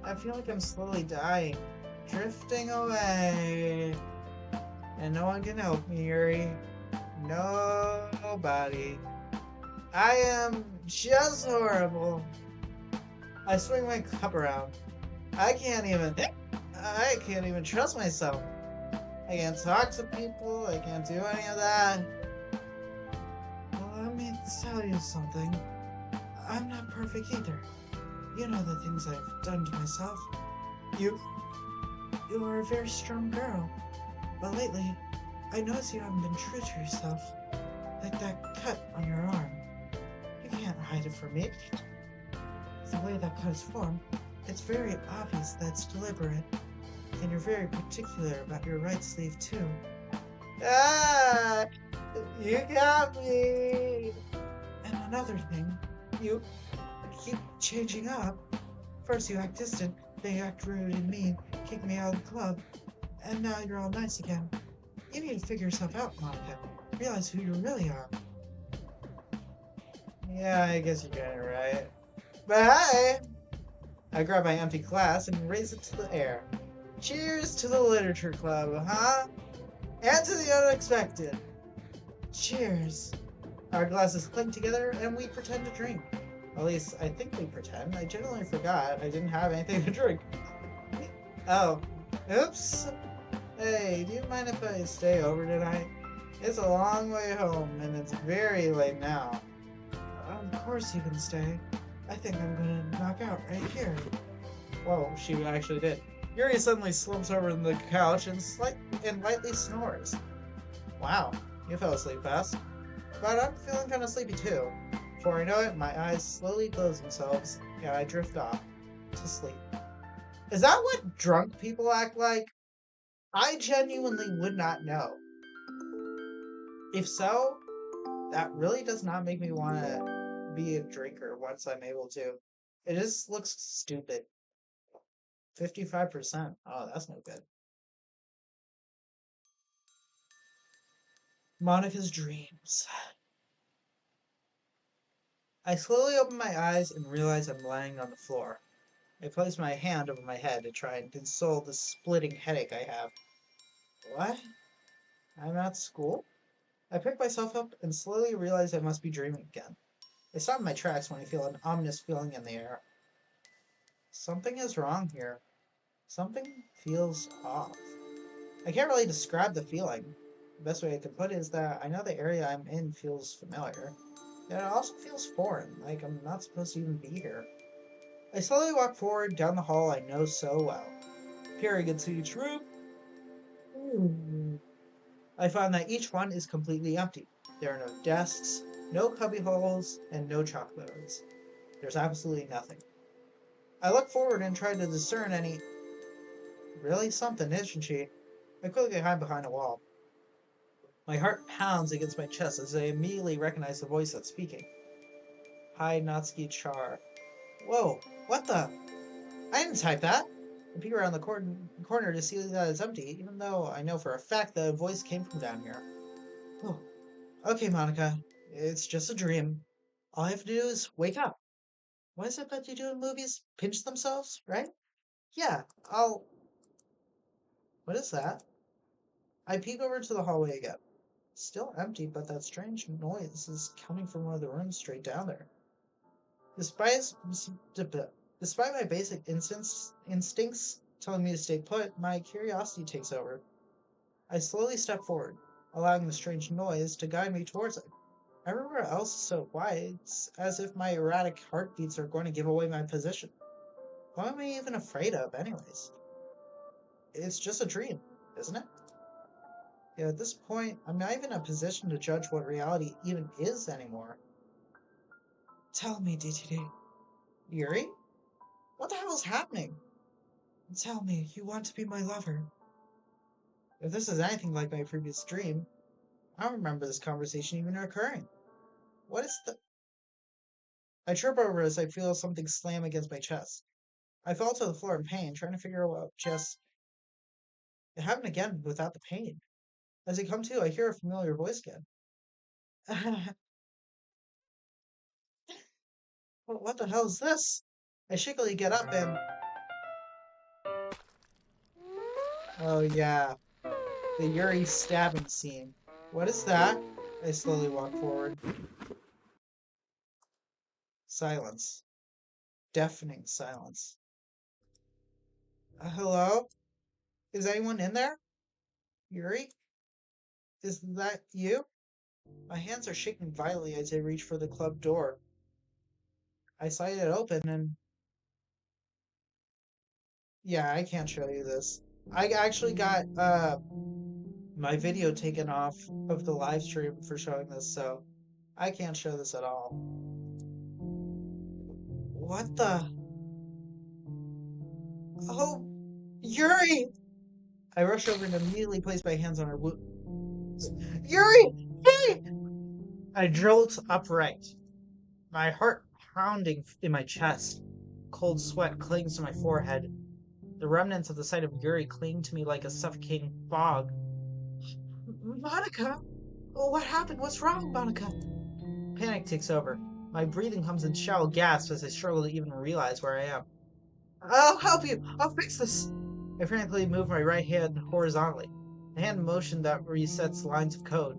I feel like I'm slowly dying, drifting away. And no one can help me, Yuri. Nobody. I am just horrible. I swing my cup around. I can't even trust myself. I can't talk to people. I can't do any of that. Well, let me tell you something. I'm not perfect either. You know the things I've done to myself. You are a very strong girl. But lately, I notice you haven't been true to yourself. Like that cut on your arm. You can't hide it from me. The way that cut is formed, it's very obvious that it's deliberate. And you're very particular about your right sleeve, too. Ah! You got me! And another thing, you keep changing up. First you act distant, then you act rude and mean, kick me out of the club, and now you're all nice again. You need to figure yourself out, Monika. Realize who you really are. Yeah, I guess you're getting it right. But hi! I grab my empty glass and raise it to the air. Cheers to the literature club, huh? And to the unexpected. Cheers. Our glasses clink together and we pretend to drink. At least, I think we pretend. I genuinely forgot I didn't have anything to drink. Oh, oops. Hey, do you mind if I stay over tonight? It's a long way home, and it's very late now. Of course you can stay. I think I'm gonna knock out right here. Whoa, she actually did. Yuri suddenly slumps over in the couch and lightly snores. Wow, you fell asleep fast. But I'm feeling kind of sleepy too. Before I know it, my eyes slowly close themselves, and I drift off to sleep. Is that what drunk people act like? I genuinely would not know. If so, that really does not make me want to be a drinker once I'm able to. It just looks stupid. 55%. Oh, that's no good. Monica's dreams. I slowly open my eyes and realize I'm lying on the floor. I place my hand over my head to try and console the splitting headache I have. What? I'm at school? I pick myself up and slowly realize I must be dreaming again. I stop in my tracks when I feel an ominous feeling in the air. Something is wrong here. Something feels off. I can't really describe the feeling. The best way I can put it is that I know the area I'm in feels familiar. Yet it also feels foreign, like I'm not supposed to even be here. I slowly walk forward down the hall I know so well. Peering into each room, I find that each one is completely empty. There are no desks, no cubby holes, and no chalkboards. There's absolutely nothing. I look forward and try to discern any. Really something, isn't she? I quickly hide behind a wall. My heart pounds against my chest as I immediately recognize the voice that's speaking. Hi, Natsuki Char. Whoa, what the? I didn't type that! I peek around the corner to see that it's empty, even though I know for a fact that a voice came from down here. Oh, okay, Monika. It's just a dream. All I have to do is wake up. What is it that you do in movies? Pinch themselves, right? Yeah, I'll. What is that? I peek over to the hallway again. Still empty, but that strange noise is coming from one of the rooms straight down there. Despite, despite my basic instincts telling me to stay put, my curiosity takes over. I slowly step forward, allowing the strange noise to guide me towards it. Everywhere else is so quiet, it's as if my erratic heartbeats are going to give away my position. What am I even afraid of, anyways? It's just a dream, isn't it? Yeah, at this point, I'm not even in a position to judge what reality even is anymore. Tell me, DTD. Yuri? What the hell is happening? Tell me, you want to be my lover. If this is anything like my previous dream, I don't remember this conversation even occurring. What is the... I trip over as I feel something slam against my chest. I fall to the floor in pain, trying to figure out what just... It happened again without the pain. As I come to, I hear a familiar voice again. What the hell is this? I shakily get up and... Oh yeah, the Yuri stabbing scene. What is that? I slowly walk forward. Silence. Deafening silence. Hello? Is anyone in there? Yuri? Is that you? My hands are shaking violently as I reach for the club door. I slide it open and... Yeah, I can't show you this. I actually got, my video taken off of the live stream for showing this, so I can't show this at all. What the? Oh, Yuri! I rush over and immediately place my hands on her Yuri! Hey! I jolt upright, my heart pounding in my chest. Cold sweat clings to my forehead. The remnants of the sight of Yuri cling to me like a suffocating fog. Monika! What happened? What's wrong, Monika? Panic takes over. My breathing comes in shallow gasps as I struggle to even realize where I am. I'll help you! I'll fix this! I frantically move my right hand horizontally, a hand motion that resets lines of code.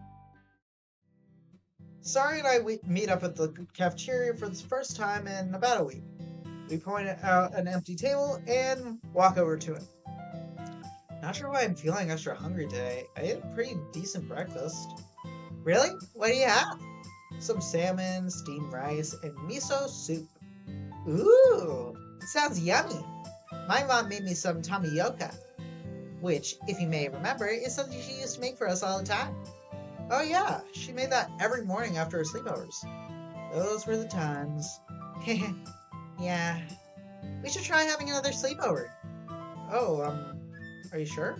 Sari and I meet up at the cafeteria for the first time in about a week. We point out an empty table and walk over to it. Not sure why I'm feeling extra hungry today. I ate a pretty decent breakfast. Really? What do you have? Some salmon, steamed rice, and miso soup. Ooh, sounds yummy. My mom made me some tamioka, which, if you may remember, is something she used to make for us all the time. Oh yeah, she made that every morning after her sleepovers. Those were the times. Yeah, we should try having another sleepover. Oh, are you sure?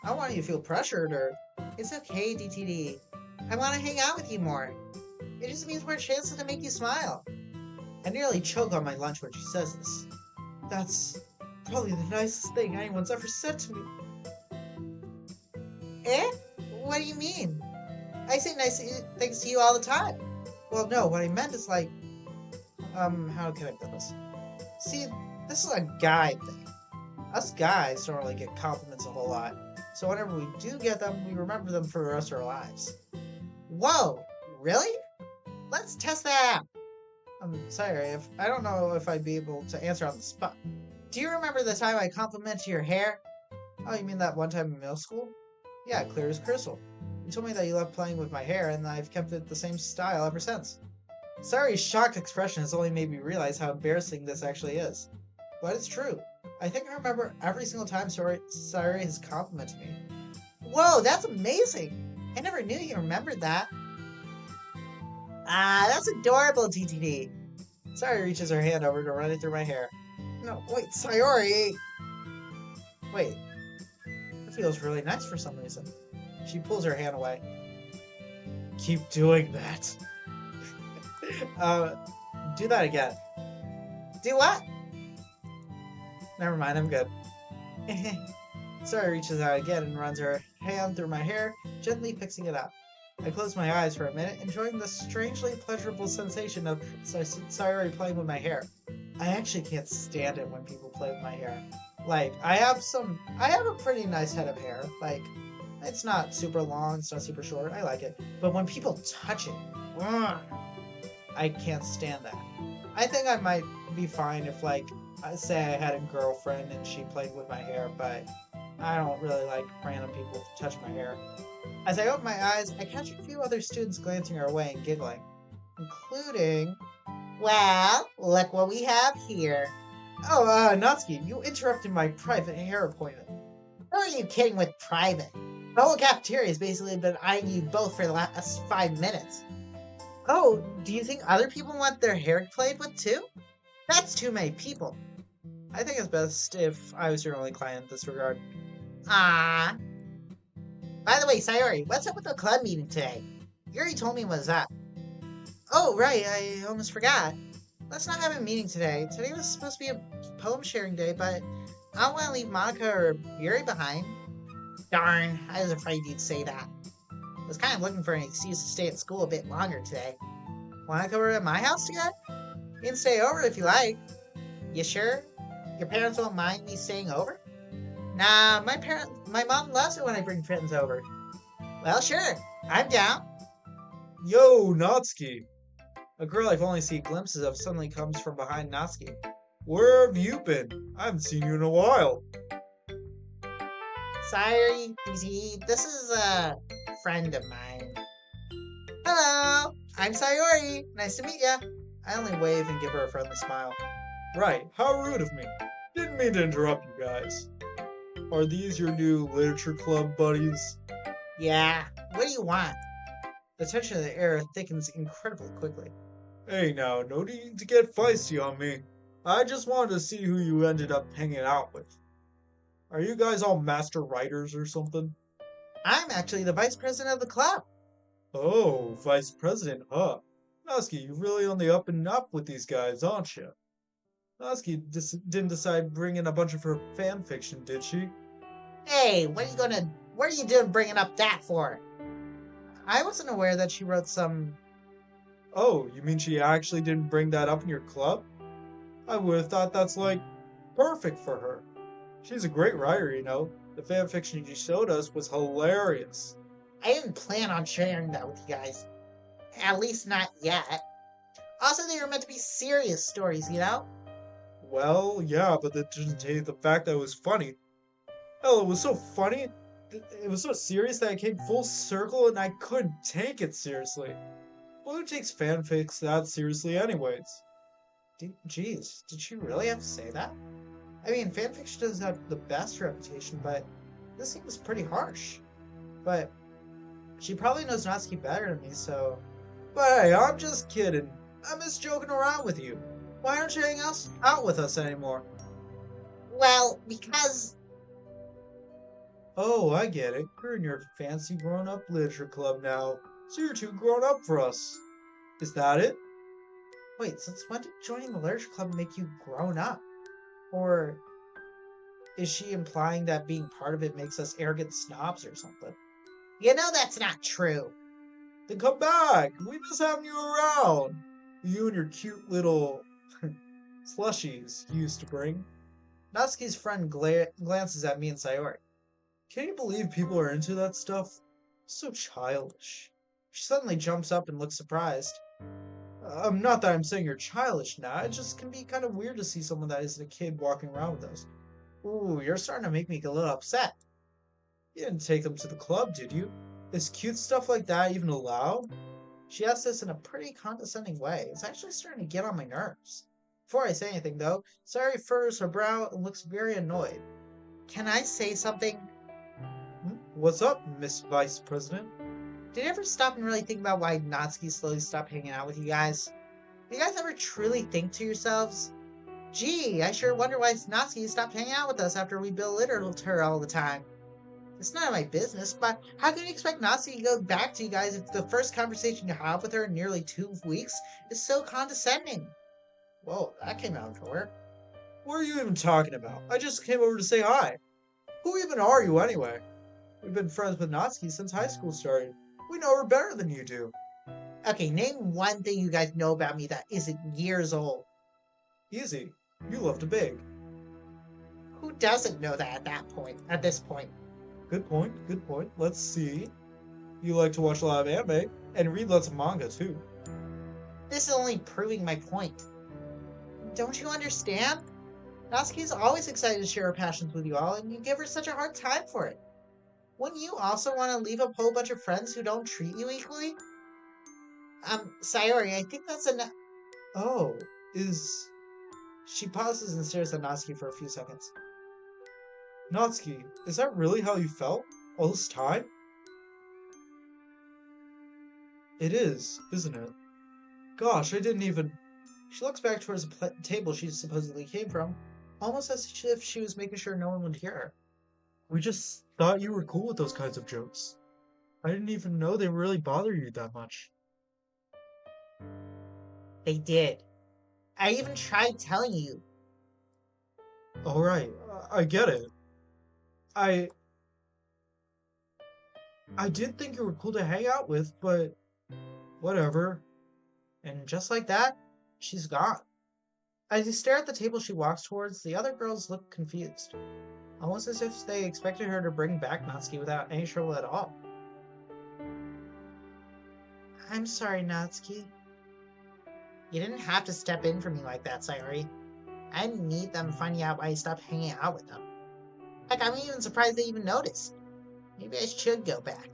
I don't want you to feel pressured or... It's okay, DTD. I want to hang out with you more. It just means more chances to make you smile. I nearly choke on my lunch when she says this. That's probably the nicest thing anyone's ever said to me. Eh? What do you mean? I say nice things to you all the time. Well, no, what I meant is like... how can I put this? See, this is a guy thing. Us guys don't really get compliments a whole lot. So whenever we do get them, we remember them for the rest of our lives. Whoa, really? Let's test that out. I'm sorry, I don't know if I'd be able to answer on the spot. Do you remember the time I complimented your hair? Oh, you mean that one time in middle school? Yeah, clear as crystal. You told me that you loved playing with my hair, and I've kept it the same style ever since. Sari's shocked expression has only made me realize how embarrassing this actually is. But it's true. I think I remember every single time Sari has complimented me. Whoa, that's amazing! I never knew you remembered that. Ah, that's adorable, TTD. Sari reaches her hand over to run it through my hair. No, wait, Sayori! Wait. It feels really nice for some reason. She pulls her hand away. Keep doing that. Do that again. Do what? Never mind, I'm good. Sari reaches out again and runs her hand through my hair, gently fixing it up. I close my eyes for a minute, enjoying the strangely pleasurable sensation of Sayori playing with my hair. I actually can't stand it when people play with my hair. Like, I have a pretty nice head of hair. Like, it's not super long, it's not super short, I like it. But when people touch it, I can't stand that. I think I might be fine if, like, say I had a girlfriend and she played with my hair, but I don't really like random people to touch my hair. As I open my eyes, I catch a few other students glancing our way and giggling, including... Well, look what we have here. Oh, Natsuki, you interrupted my private hair appointment. Who are you kidding with private? The whole cafeteria has basically been eyeing you both for the last 5 minutes. Oh, do you think other people want their hair played with too? That's too many people. I think it's best if I was your only client in this regard. Ah. By the way, Sayori, what's up with the club meeting today? Yuri told me what's up. Oh, right, I almost forgot. Let's not have a meeting today. Today was supposed to be a poem sharing day, but I don't want to leave Monika or Yuri behind. Darn, I was afraid you'd say that. I was kind of looking for an excuse to stay at school a bit longer today. Want to come over to my house together? You can stay over if you like. You sure? Your parents won't mind me staying over? Nah, my mom loves it when I bring friends over. Well, sure. I'm down. Yo, Natsuki. A girl I've only seen glimpses of suddenly comes from behind Natsuki. Where have you been? I haven't seen you in a while. Sorry, this is a friend of mine. Hello, I'm Sayori. Nice to meet ya. I only wave and give her a friendly smile. Right, how rude of me. Didn't mean to interrupt you guys. Are these your new literature club buddies? Yeah, what do you want? The tension in the air thickens incredibly quickly. Hey now, no need to get feisty on me. I just wanted to see who you ended up hanging out with. Are you guys all master writers or something? I'm actually the vice president of the club. Oh, vice president, huh? Natsuki, you're really on the up and up with these guys, aren't you? Natsuki didn't decide bringing a bunch of her fan fiction, did she? Hey, what are you doing bringing up that for? I wasn't aware that she wrote some... Oh, you mean she actually didn't bring that up in your club? I would have thought that's, like, perfect for her. She's a great writer, you know. The fan fiction you showed us was hilarious. I didn't plan on sharing that with you guys. At least not yet. Also, they were meant to be serious stories, you know? Well, yeah, but that doesn't change the fact that it was funny. Hell, it was so funny. It was so serious that it came full circle and I couldn't take it seriously. Well, who takes fanfics that seriously anyways? Jeez, did she really have to say that? I mean, fanfiction doesn't have the best reputation, but this seems pretty harsh. But she probably knows Natsuki better than me, so... But hey, I'm just kidding. I miss joking around with you. Why aren't you hanging out with us anymore? Well, because. Oh, I get it. You're in your fancy grown-up literature club now, so you're too grown up for us. Is that it? Wait, since when did joining the literature club make you grown up? Or is she implying that being part of it makes us arrogant snobs or something? You know that's not true. Then come back! We miss having you around! You and your cute little slushies you used to bring. Natsuki's friend glances at me and Sayori. Can you believe people are into that stuff? So childish. She suddenly jumps up and looks surprised. Not that I'm saying you're childish now, it just can be kind of weird to see someone that isn't a kid walking around with us. Ooh, you're starting to make me a little upset. You didn't take them to the club, did you? Is cute stuff like that even allowed? She asked this in a pretty condescending way. It's actually starting to get on my nerves. Before I say anything, though, Sayori furrows her brow and looks very annoyed. Can I say something? What's up, Miss Vice President? Did you ever stop and really think about why Natsuki slowly stopped hanging out with you guys? Do you guys ever truly think to yourselves, gee, I sure wonder why Natsuki stopped hanging out with us after we belittled her all the time? It's none of my business, but how can you expect Natsuki to go back to you guys if the first conversation you have with her in nearly 2 weeks is so condescending? Whoa, that came out of nowhere. What are you even talking about? I just came over to say hi. Who even are you anyway? We've been friends with Natsuki since high school started. We know her better than you do. Okay, name one thing you guys know about me that isn't years old. Easy. You love to bake. Who doesn't know that at this point? Good point, good point. Let's see. You like to watch a lot of anime, and read lots of manga too. This is only proving my point. Don't you understand? Natsuki's always excited to share her passions with you all, and you give her such a hard time for it. Wouldn't you also want to leave a whole bunch of friends who don't treat you equally? Sayori, I think that's enough. Oh, is... She pauses and stares at Natsuki for a few seconds. Natsuki, is that really how you felt? All this time? It is, isn't it? Gosh, I didn't even... She looks back towards the table she supposedly came from, almost as if she was making sure no one would hear her. We just thought you were cool with those kinds of jokes. I didn't even know they really bother you that much. They did. I even tried telling you. Alright, I get it. I did think you were cool to hang out with, but whatever. And just like that, she's gone. As you stare at the table she walks towards, the other girls look confused. Almost as if they expected her to bring back Natsuki without any trouble at all. I'm sorry, Natsuki. You didn't have to step in for me like that, Sayori. I didn't need them finding out why I stopped hanging out with them. Heck, I'm even surprised they even noticed. Maybe I should go back.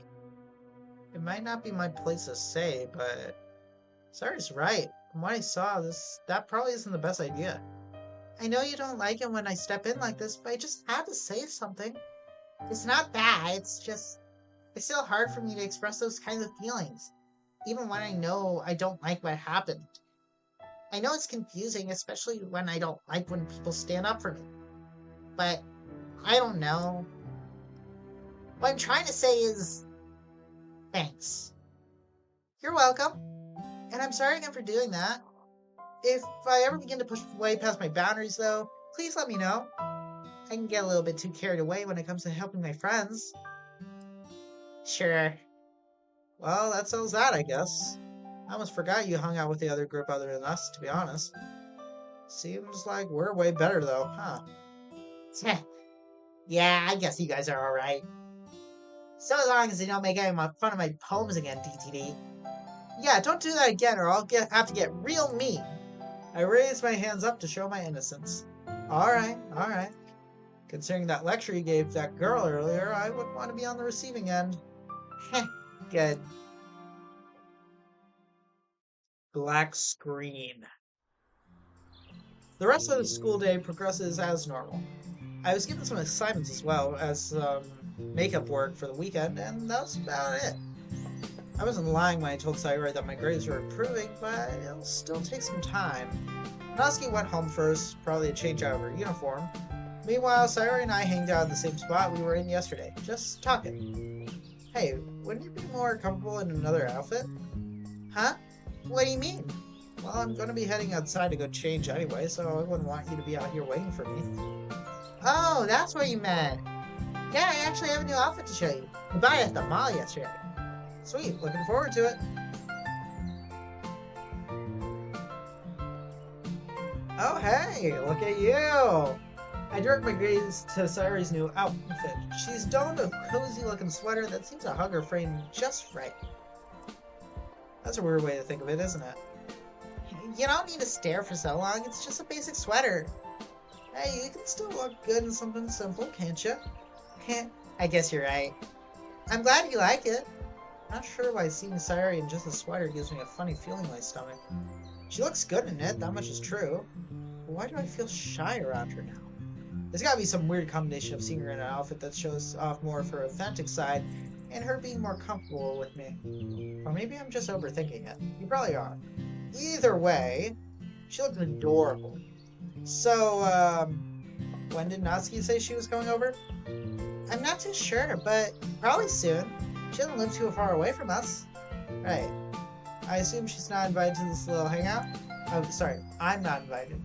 It might not be my place to say, but Sayori's right. From what I saw, that probably isn't the best idea. I know you don't like it when I step in like this, but I just had to say something. It's not bad, it's still hard for me to express those kinds of feelings, even when I know I don't like what happened. I know it's confusing, especially when I don't like when people stand up for me. But, I don't know. What I'm trying to say is, thanks. You're welcome. And I'm sorry again for doing that. If I ever begin to push way past my boundaries, though, please let me know. I can get a little bit too carried away when it comes to helping my friends. Sure. Well, that settles that, I guess. I almost forgot you hung out with the other group other than us, to be honest. Seems like we're way better, though, huh? Yeah, I guess you guys are alright. So long as they don't make any fun of my poems again, DTD. Yeah, don't do that again or have to get real mean. I raised my hands up to show my innocence. Alright, alright. Considering that lecture you gave that girl earlier, I wouldn't want to be on the receiving end. Heh, good. Black screen. The rest of the school day progresses as normal. I was given some assignments as well as some makeup work for the weekend, and that's about it. I wasn't lying when I told Sayori that my grades were improving, but it'll still take some time. Natsuki went home first, probably to change out of her uniform. Meanwhile, Sayori and I hanged out in the same spot we were in yesterday, just talking. Hey, wouldn't you be more comfortable in another outfit? Huh? What do you mean? Well, I'm going to be heading outside to go change anyway, so I wouldn't want you to be out here waiting for me. Oh, that's what you meant. Yeah, I actually have a new outfit to show you. I bought it at the mall yesterday. Sweet, looking forward to it. Oh, hey, look at you! I direct my gaze to Sayori's new outfit. She's donned a cozy looking sweater that seems to hug her frame just right. That's a weird way to think of it, isn't it? You don't need to stare for so long. It's just a basic sweater. Hey, you can still look good in something simple, can't you? I guess you're right. I'm glad you like it. Not sure why seeing Sayori in just a sweater gives me a funny feeling in my stomach. She looks good in it, that much is true. But why do I feel shy around her now? There's gotta be some weird combination of seeing her in an outfit that shows off more of her authentic side and her being more comfortable with me. Or maybe I'm just overthinking it. You probably are. Either way, she looked adorable. So, when did Natsuki say she was coming over? I'm not too sure, but probably soon. She doesn't live too far away from us. Right. I assume she's not invited to this little hangout? Oh, sorry, I'm not invited.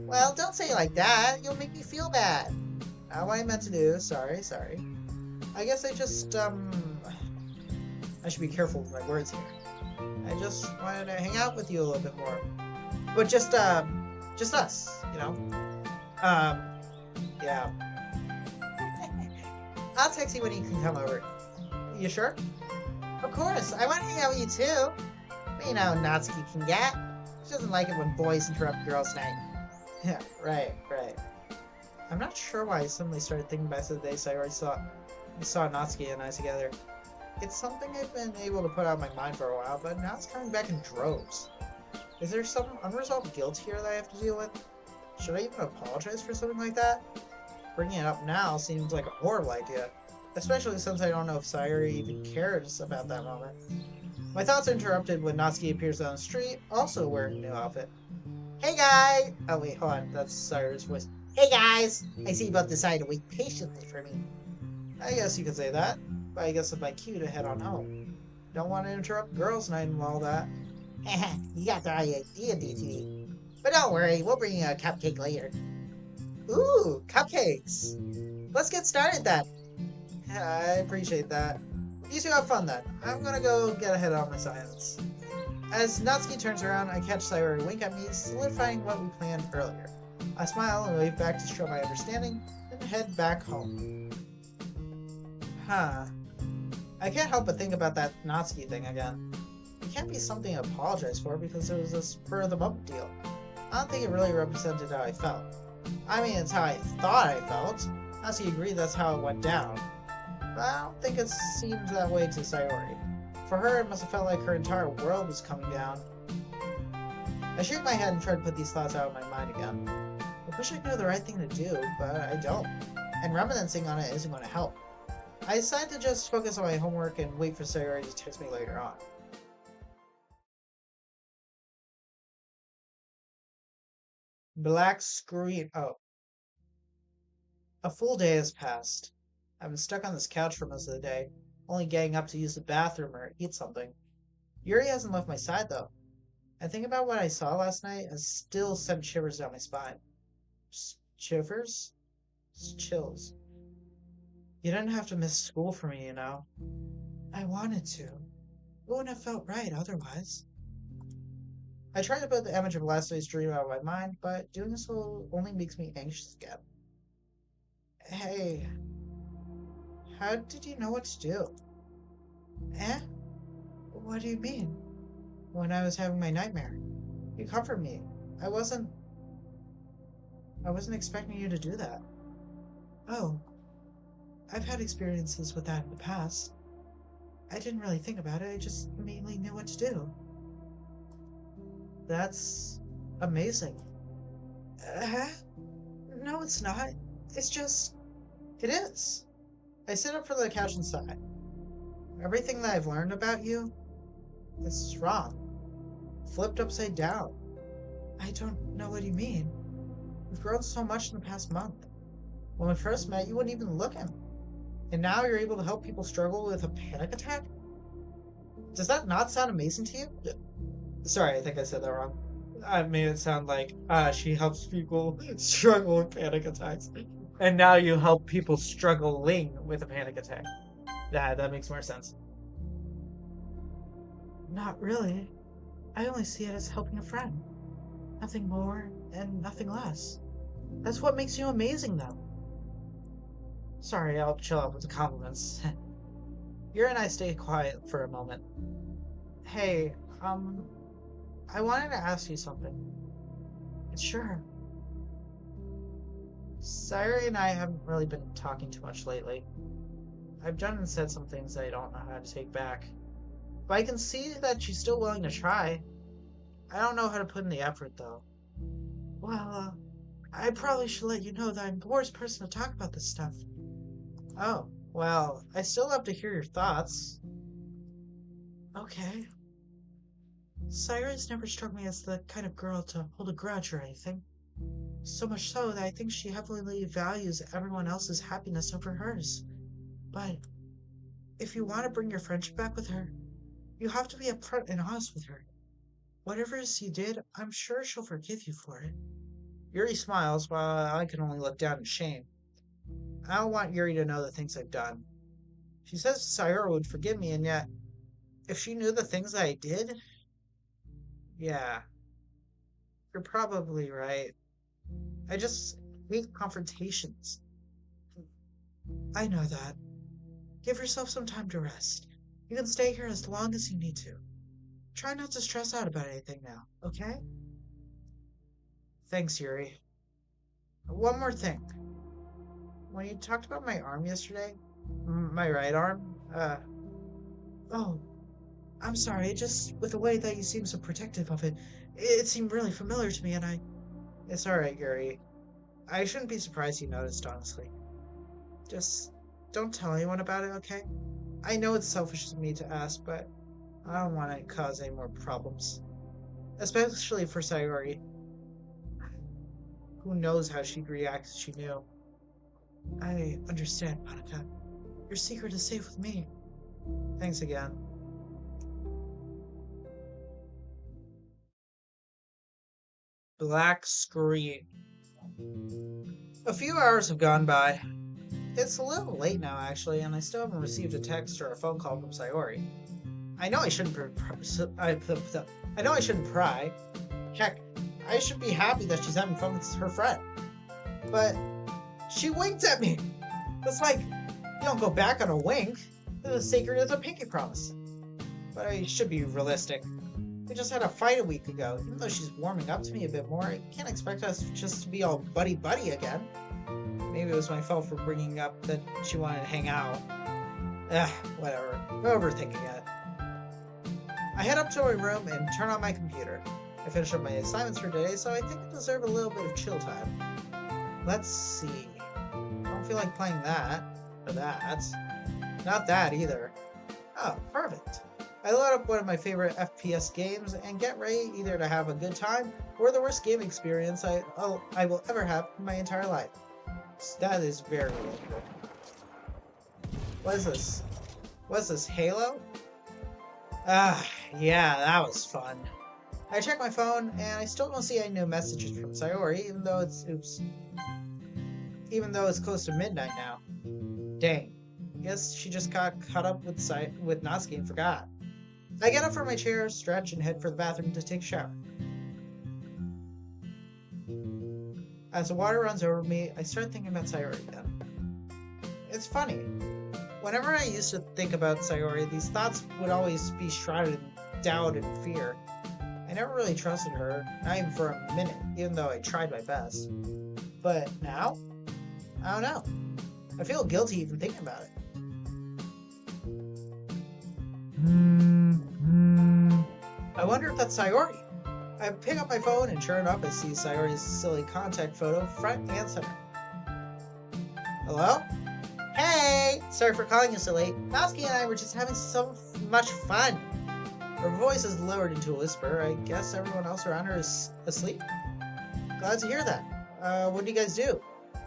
Well, don't say it like that. You'll make me feel bad. Not what I meant to do. Sorry. I guess I just, I should be careful with my words here. I just wanted to hang out with you a little bit more. But just us, you know? Yeah. I'll text you when you can come over. You sure? Of course. I want to hang out with you too. But you know how Natsuki can get. She doesn't like it when boys interrupt girls' night. Yeah, right. I'm not sure why I suddenly started thinking back to the days I already saw Natsuki and I together. It's something I've been able to put out of my mind for a while, but now it's coming back in droves. Is there some unresolved guilt here that I have to deal with? Should I even apologize for something like that? Bringing it up now seems like a horrible idea, especially since I don't know if Sayori even cares about that moment. My thoughts are interrupted when Natsuki appears on the street, also wearing a new outfit. Hey guys! Oh wait, hold on, that's Sayori's voice. Hey guys! I see you both decided to wait patiently for me. I guess you could say that, but I guess it's my cue to head on home. Don't want to interrupt girls' night and all that. You got the right idea, DTV. But don't worry, we'll bring you a cupcake later. Ooh, cupcakes! Let's get started then. Yeah, I appreciate that. You two have fun then. I'm gonna go get ahead on my science. As Natsuki turns around, I catch Sayori wink at me, solidifying what we planned earlier. I smile and wave back to show my understanding, and head back home. Huh. I can't help but think about that Natsuki thing again. It can't be something to apologize for because it was a spur of the moment deal. I don't think it really represented how I felt. I mean, it's how I thought I felt. Natsuki agreed that's how it went down. But I don't think it seems that way to Sayori. For her, it must have felt like her entire world was coming down. I shake my head and try to put these thoughts out of my mind again. I wish I knew the right thing to do, but I don't. And reminiscing on it isn't going to help. I decide to just focus on my homework and wait for Sayori to text me later on. Black screen. Oh. A full day has passed. I've been stuck on this couch for most of the day, only getting up to use the bathroom or eat something. Yuri hasn't left my side though. I think about what I saw last night and still sent shivers down my spine. Shivers? Chills. You didn't have to miss school for me, you know. I wanted to. It wouldn't have felt right otherwise. I try to put the image of last night's dream out of my mind, but doing so only makes me anxious again. Hey, how did you know what to do? Eh? What do you mean? when I was having my nightmare. You comfort me. I wasn't expecting you to do that. Oh, I've had experiences with that in the past. I didn't really think about it, I just immediately knew what to do. That's amazing. Uh, no, it's not. It's just. It is. I sit up from the couch and sigh. Everything that I've learned about you is wrong. Flipped upside down. I don't know what you mean. You've grown so much in the past month. When we first met, you wouldn't even look at me. And now you're able to help people struggle with a panic attack? Does that not sound amazing to you? Sorry, I think I said that wrong. I made it sound like she helps people struggle with panic attacks. And now you help people struggling with a panic attack. Yeah, that makes more sense. Not really. I only see it as helping a friend. Nothing more and nothing less. That's what makes you amazing, though. Sorry, I'll chill out with the compliments. Yuri and I stayed quiet for a moment. Hey, I wanted to ask you something. Sure. Sayuri and I haven't really been talking too much lately. I've done and said some things I don't know how to take back. But I can see that she's still willing to try. I don't know how to put in the effort, though. Well, I probably should let you know that I'm the worst person to talk about this stuff. Oh, well, I still love to hear your thoughts. Okay. Sayuri's never struck me as the kind of girl to hold a grudge or anything. So much so that I think she heavily values everyone else's happiness over hers. But if you want to bring your friendship back with her, you have to be upfront and honest with her. Whatever it is you did, I'm sure she'll forgive you for it. Yuri smiles while I can only look down in shame. I don't want Yuri to know the things I've done. She says Sayuri would forgive me, and yet, if she knew the things that I did, yeah, you're probably right. I just hate confrontations. I know that. Give yourself some time to rest. You can stay here as long as you need to. Try not to stress out about anything now, okay? Thanks, Yuri. One more thing. When you talked about my arm yesterday, my right arm, oh, I'm sorry, just with the way that you seem so protective of it, it seemed really familiar to me, and It's alright, Yuri. I shouldn't be surprised you noticed, honestly. Just don't tell anyone about it, okay? I know it's selfish of me to ask, but I don't want to cause any more problems. Especially for Sayori. Who knows how she'd react if she knew. I understand, Monika. Your secret is safe with me. Thanks again. Black screen. A few hours have gone by. It's a little late now, actually, and I still haven't received a text or a phone call from Sayori. I know I shouldn't I know I shouldn't pry. Heck, I should be happy that she's having fun with her friend. But she winked at me. It's like, you don't go back on a wink. It's as sacred as a pinky promise. But I should be realistic. We just had a fight a week ago. Even though she's warming up to me a bit more, I can't expect us just to be all buddy-buddy again. Maybe it was my fault for bringing up that she wanted to hang out. Whatever. Overthinking it. I head up to my room and turn on my computer. I finished up my assignments for today, so I think I deserve a little bit of chill time. Let's see. I don't feel like playing that. Or that. Not that either. Oh, perfect. I load up one of my favorite FPS games and get ready either to have a good time or the worst game experience I will ever have in my entire life. That is very relatable. What is this? What's this, Halo? Yeah, that was fun. I check my phone and I still don't see any new messages from Sayori, even though it's close to midnight now. Dang. Guess she just got caught up with Natsuki and forgot. I get up from my chair, stretch, and head for the bathroom to take a shower. As the water runs over me, I start thinking about Sayori again. It's funny. Whenever I used to think about Sayori, these thoughts would always be shrouded in doubt and fear. I never really trusted her, not even for a minute, even though I tried my best. But now? I don't know. I feel guilty even thinking about it. I wonder if that's Sayori. I pick up my phone and sure enough I see Sayori's silly contact photo front and center. Hello? Hey! Sorry for calling you so late. Natsuki and I were just having so much fun. Her voice is lowered into a whisper. I guess everyone else around her is asleep? Glad to hear that. What do you guys do?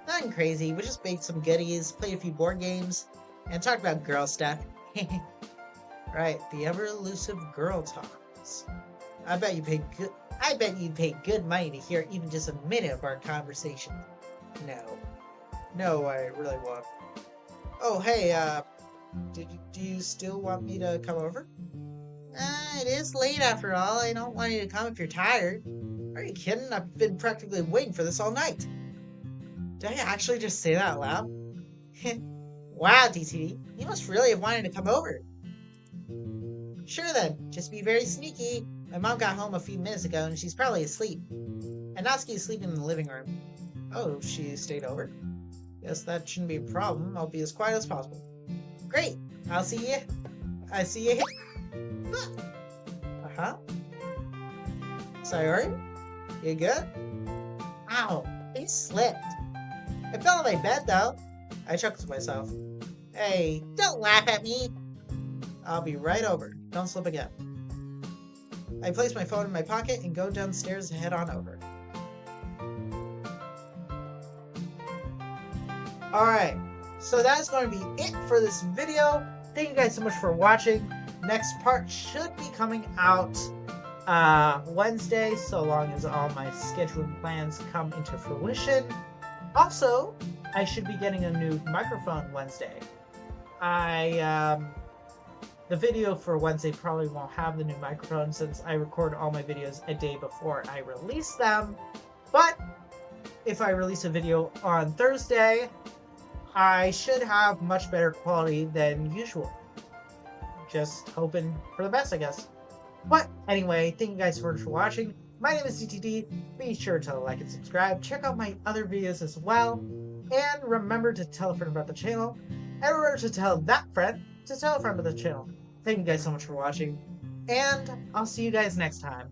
Nothing crazy. We just baked some goodies, played a few board games, and talked about girl stuff. Right, the ever-elusive girl talks. I bet you paid good money to hear even just a minute of our conversation. No, I really won't. Oh, hey, do you still want me to come over? It is late after all. I don't want you to come if you're tired. Are you kidding? I've been practically waiting for this all night. Did I actually just say that out loud? Wow, DTD, you must really have wanted to come over. Sure then, just be very sneaky. My mom got home a few minutes ago and she's probably asleep. And Natsuki is sleeping in the living room. Oh, she stayed over? Guess that shouldn't be a problem. I'll be as quiet as possible. Great! I see you here. Uh-huh. Sayori? You good? Ow, I slipped. I fell on my bed though. I chuckled to myself. Hey, don't laugh at me. I'll be right over. Don't slip again. I place my phone in my pocket and go downstairs to head on over. Alright, so that's going to be it for this video. Thank you guys so much for watching. Next part should be coming out Wednesday, so long as all my scheduling plans come into fruition. Also, I should be getting a new microphone Wednesday. The video for Wednesday probably won't have the new microphone since I record all my videos a day before I release them. But if I release a video on Thursday, I should have much better quality than usual. Just hoping for the best, I guess. But anyway, thank you guys so much for watching. My name is DTD. Be sure to like and subscribe. Check out my other videos as well. And remember to tell a friend about the channel. And remember to tell that friend to tell a friend about the channel. Thank you guys so much for watching. And I'll see you guys next time.